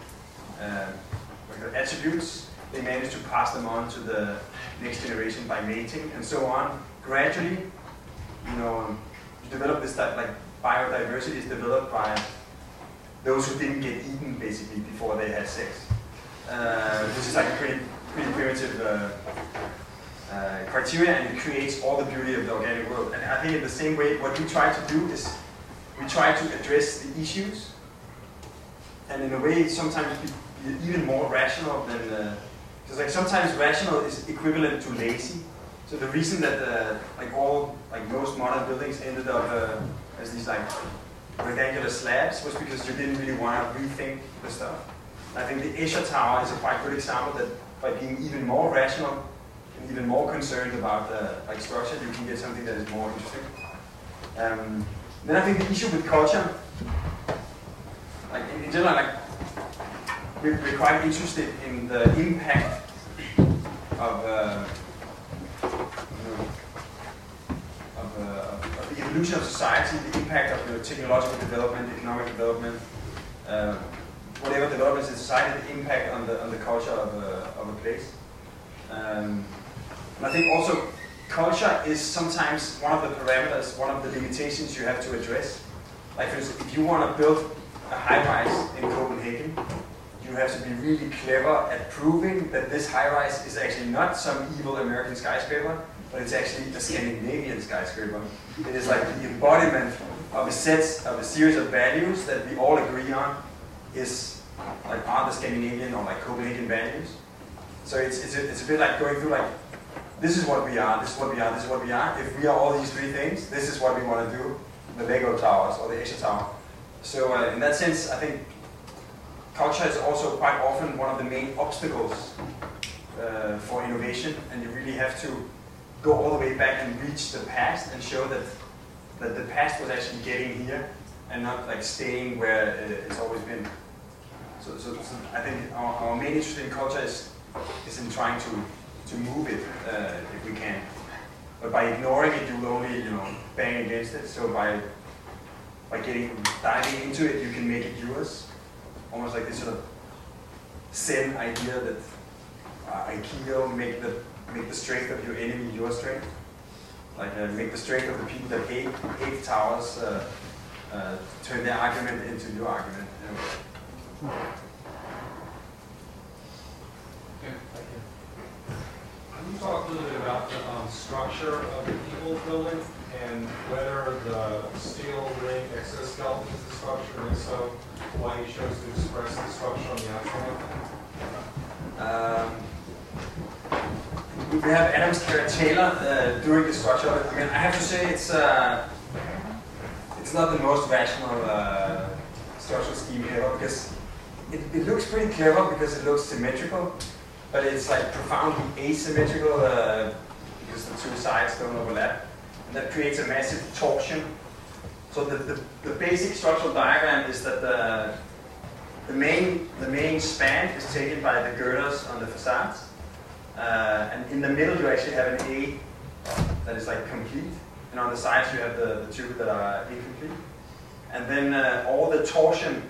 attributes, they manage to pass them on to the next generation by mating and so on. Gradually, you develop this type, like biodiversity is developed by those who didn't get eaten basically before they had sex. Which is like a pretty primitive criteria, and it creates all the beauty of the organic world. And I think in the same way, what we try to do is we try to address the issues, and in a way sometimes be even more rational than, because like sometimes rational is equivalent to lazy. So the reason that most modern buildings ended up as these like rectangular slabs was because you didn't really want to rethink the stuff. I think the Escher Tower is a quite good example that by being even more rational and even more concerned about structure, you can get something that is more interesting. Then I think the issue with culture, like in general, like we're quite interested in the impact of the evolution of society, the impact of technological development, economic development. Whatever developments in society, the impact on the culture of a place. And I think also culture is sometimes one of the parameters, one of the limitations you have to address. Like for instance, if you want to build a high-rise in Copenhagen, you have to be really clever at proving that this high-rise is actually not some evil American skyscraper, but it's actually a Scandinavian skyscraper. It is like the embodiment of a series of values that we all agree on are the Scandinavian or like Copenhagen values. So it's a bit like going through like, this is what we are, this is what we are, this is what we are. If we are all these three things, this is what we want to do, the Lego towers or the Escher Tower. So in that sense, I think culture is also quite often one of the main obstacles for innovation, and you really have to go all the way back and reach the past and show that the past was actually getting here and not like staying where it's always been. So I think our main interest in culture is in trying to move it if we can. But by ignoring it, you will only bang against it. So by diving into it, you can make it yours. Almost like this sort of Zen idea that Aikido make the strength of your enemy your strength. Like make the strength of the people that hate towers turn their argument into your argument.
Yeah, thank you. Can you talk a little bit about the structure of the Ingels building and whether the steel ring exoskeleton is the structure, and if so, why he chose to express the structure on the outside?
We have Adam's character Taylor doing the structure. Again, I have to say it's not the most rational structural scheme ever, because it looks pretty clever because it looks symmetrical, but it's like profoundly asymmetrical because the two sides don't overlap, and that creates a massive torsion. So the basic structural diagram is that the main span is taken by the girders on the facades, and in the middle you actually have an A that is like complete, and on the sides you have the two that are incomplete, and then all the torsion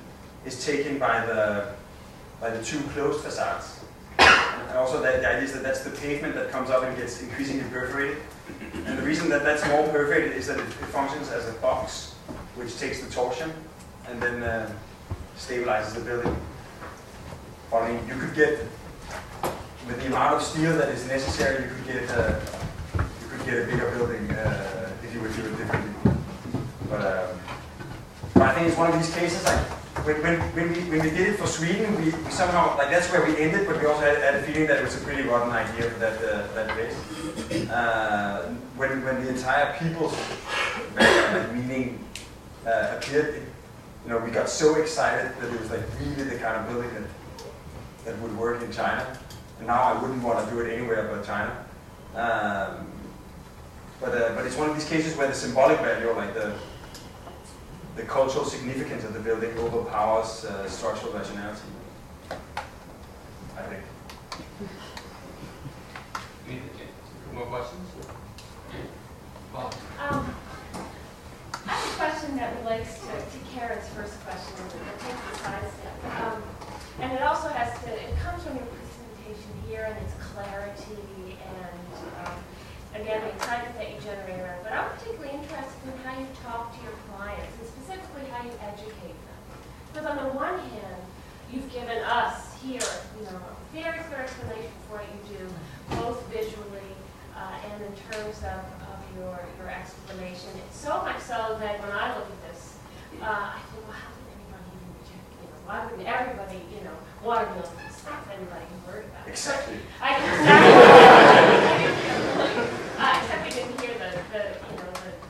is taken by the two closed facades. And also the idea is that that's the pavement that comes up and gets increasingly perforated. And the reason that that's more perforated is that it functions as a box, which takes the torsion and then stabilizes the building. But I mean, you could get, with the amount of steel that is necessary, you could get a bigger building if you would do it differently. But I think it's one of these cases, like, when we did it for Sweden, we somehow, like, that's where we ended, but we also had a feeling that it was a pretty rotten idea for that place. When the entire people's meaning appeared, we got so excited that it was like really the kind of building that would work in China. And now I wouldn't want to do it anywhere but China. But it's one of these cases where the symbolic value, or like the cultural significance of the building, overpowers structural rationality, I think.
More questions? Well.
I have a question that relates to Karen's first question, and takes the side step. And it also it comes from your presentation here and its clarity and, again, the excitement that you generate around it. But I'm particularly interested in how you talk to your clients, and specifically how you educate them. Because on the one hand, you've given us here, a very clear explanation for what you do, both visually and in terms of your explanation. It's so much so that when I look at this, I think, well, how did anybody even reject, why wouldn't everybody, want to know this stuff? Anybody can worry about it.
Exactly.
Except we didn't hear the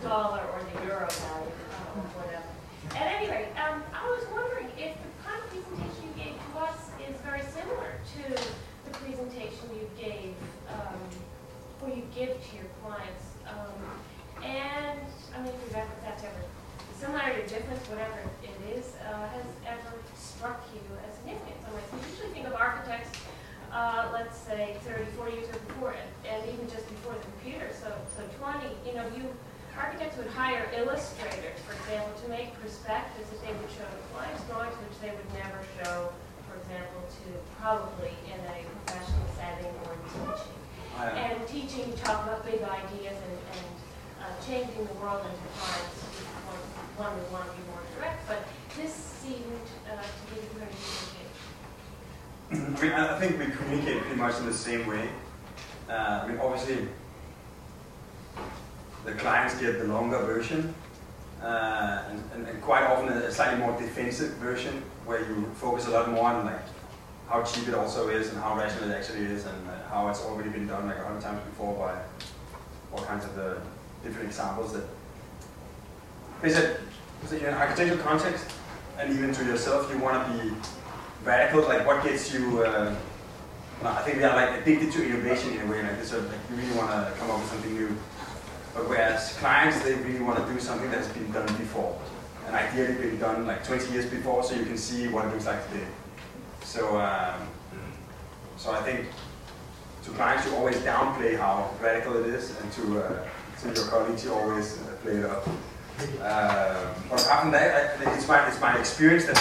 dollar or the euro value or whatever. At any rate, I was wondering if the kind of presentation you gave to us is very similar to the presentation you gave, or you give to your clients. And I mean, if that's ever similarity or difference, whatever it is, has ever struck you as significant in some ways. We usually think of architects, let's say 30, 40 years before, and even just before the computer, so 20, architects would hire illustrators, for example, to make perspectives that they would show to clients, drawings which they would never show, for example, to probably in a professional setting or teaching. And teaching, you talk about big ideas and changing the world into clients, one would want to be more direct, but this seemed to be very communication.
I think we communicate pretty much in the same way. Obviously, the clients get the longer version, and quite often a slightly more defensive version, where you focus a lot more on like how cheap it also is, and how rational it actually is, and how it's already been done like 100 times before by all kinds of the different examples that. In an architectural context, and even to yourself, you want to be radical. Like, what gets you? I think we are like addicted to innovation in a way. Like this, you really want to come up with something new. But whereas clients, they really want to do something that's been done before, and ideally been done like 20 years before, so you can see what it looks like today. So I think to clients, you always downplay how radical it is, and to your colleagues, you always play it up. But apart from that, it's my experience that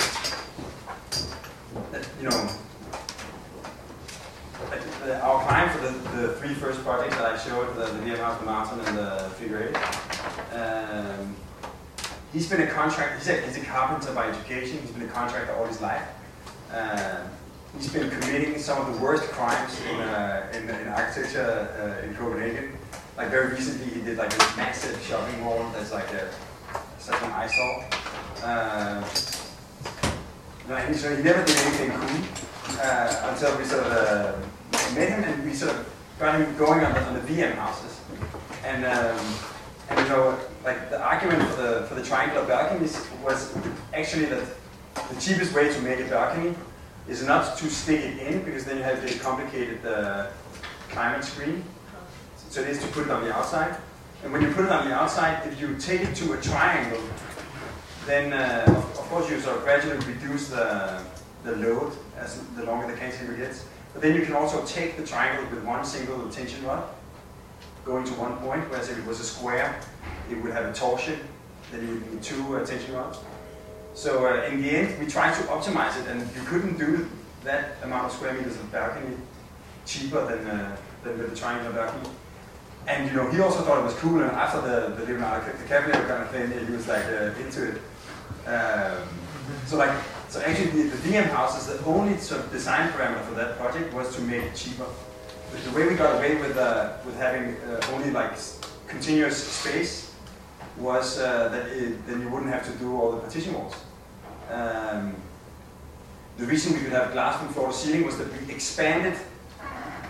our client for the three first projects that I showed, the VM House, the Mountain, and the Figure 8, he's been a contractor. He's a carpenter by education. He's been a contractor all his life. He's been committing some of the worst crimes in architecture in Copenhagen. Like very recently, he did like this massive shopping mall that's like such an eyesore. So he never did anything cool until we sort of met him, and we sort of got him going on the VM houses. And like the argument for the triangular balconies was actually that the cheapest way to make a balcony is not to stick it in, because then you have this complicated climate screen. So it is to put it on the outside. And when you put it on the outside, if you take it to a triangle, then of course you sort of gradually reduce the load as the longer the cantilever gets. But then you can also take the triangle with one single tension rod going to one point, whereas if it was a square, it would have a torsion, then you would need two tension rods. So in the end, we tried to optimize it, and you couldn't do that amount of square meters of balcony cheaper than with the triangular balcony. And he also thought it was cool, and after the Leonardo DiCaprio kind of thing, he was like into it. So actually the DM houses, the only sort of design parameter for that project was to make it cheaper. But the way we got away with having only like continuous space was that then you wouldn't have to do all the partition walls. The reason we could have glass from floor to ceiling was that we expanded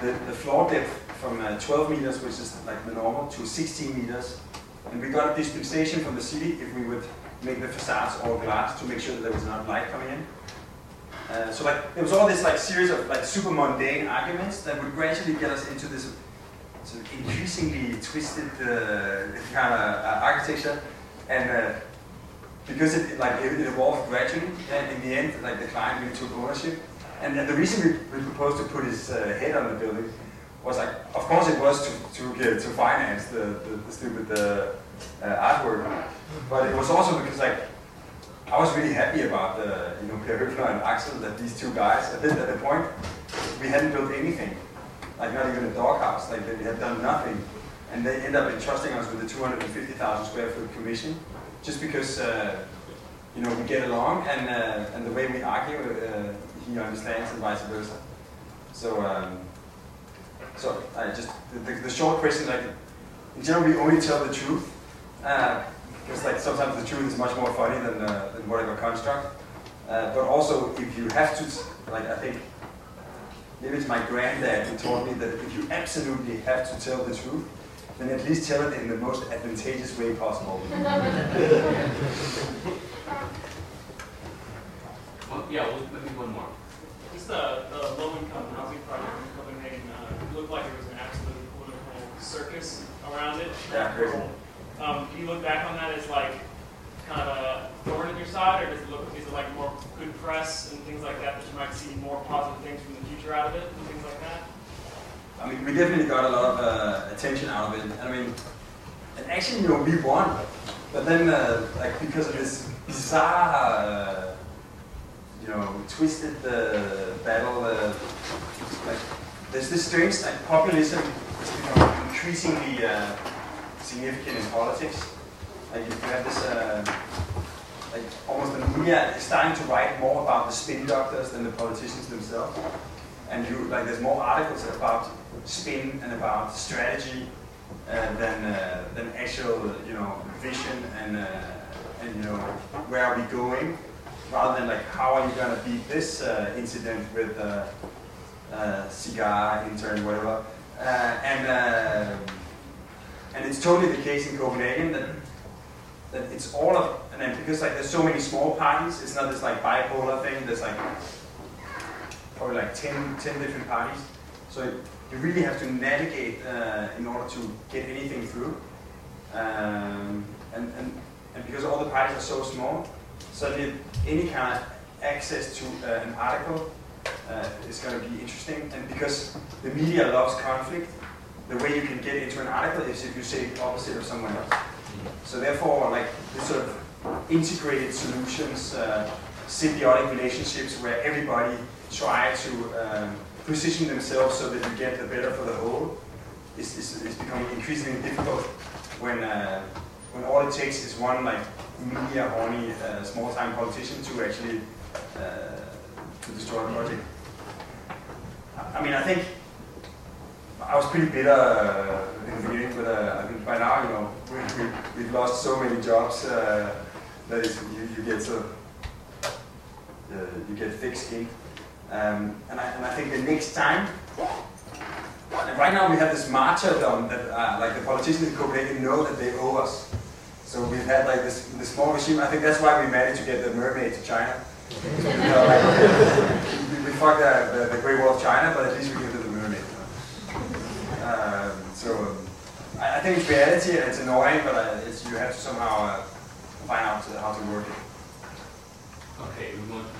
the floor depth from 12 meters, which is like the normal, to 16 meters. And we got a dispensation from the city if we would make the facades all glass to make sure that there was enough light coming in. So like there was all this like series of like super mundane arguments that would gradually get us into this sort of increasingly twisted kind of architecture, and because it evolved gradually, and in the end, like the client really took ownership. And the reason we proposed to put his head on the building was like, of course, it was to finance the stupid artwork, but it was also because like I was really happy about Per Høfler and Axel, that these two guys. At the point, we hadn't built anything, like not even a doghouse. Like they had done nothing, and they ended up entrusting us with a 250,000 square foot commission, just because we get along, and the way we argue, he understands, and vice versa. So I just the short question, like in general, we only tell the truth. Because like sometimes the truth is much more funny than whatever construct. But also, if you have to, like I think, maybe it's my granddad who taught me that if you absolutely have to tell the truth, then at least tell it in the most advantageous way possible.
Well, maybe one more.
Just the low-income housing project in Copenhagen, it looked like there was an absolute political circus around it.
Yeah, crazy.
Do you look back on that as like kind of a thorn in your side, or is it like more good press and things like that you might see more positive things from the future out of it and things like that?
I mean, we definitely got a lot of attention out of it. I mean, and actually, we won, but then like because of this bizarre, twisted battle, like there's this strange like populism is becoming increasingly significant in politics. Like you have this, like almost the media is starting to write more about the spin doctors than the politicians themselves. And there's more articles about spin and about strategy than actual, vision and where are we going, rather than like how are you going to beat this incident with cigar intern, whatever, and it's totally the case in Copenhagen that it's all of, and then because like there's so many small parties, it's not this like bipolar thing. There's like probably like 10 different parties. So you really have to navigate in order to get anything through. And because all the parties are so small, suddenly any kind of access to an article is going to be interesting. And because the media loves conflict, the way you can get into an article is if you say the opposite of someone else. So therefore, like this sort of integrated solutions, symbiotic relationships where everybody try to position themselves so that you get the better for the whole is becoming increasingly difficult when all it takes is one like media horny small-time politician to actually to destroy the project. I mean, I think I was pretty bitter in the beginning, but I think by now, we've lost so many jobs that you get sort of you get thick-skinned, and I think the next time. And right now we have this martyrdom that like the politicians in Copenhagen know that they owe us.
So we've had like this small regime. I think that's why we managed to get the mermaid to China. You know, like, we fucked the Great Wall of China, but at least we give it the mermaid. I think it's reality and it's annoying, but you have to somehow find out how to work it.
Okay, we want to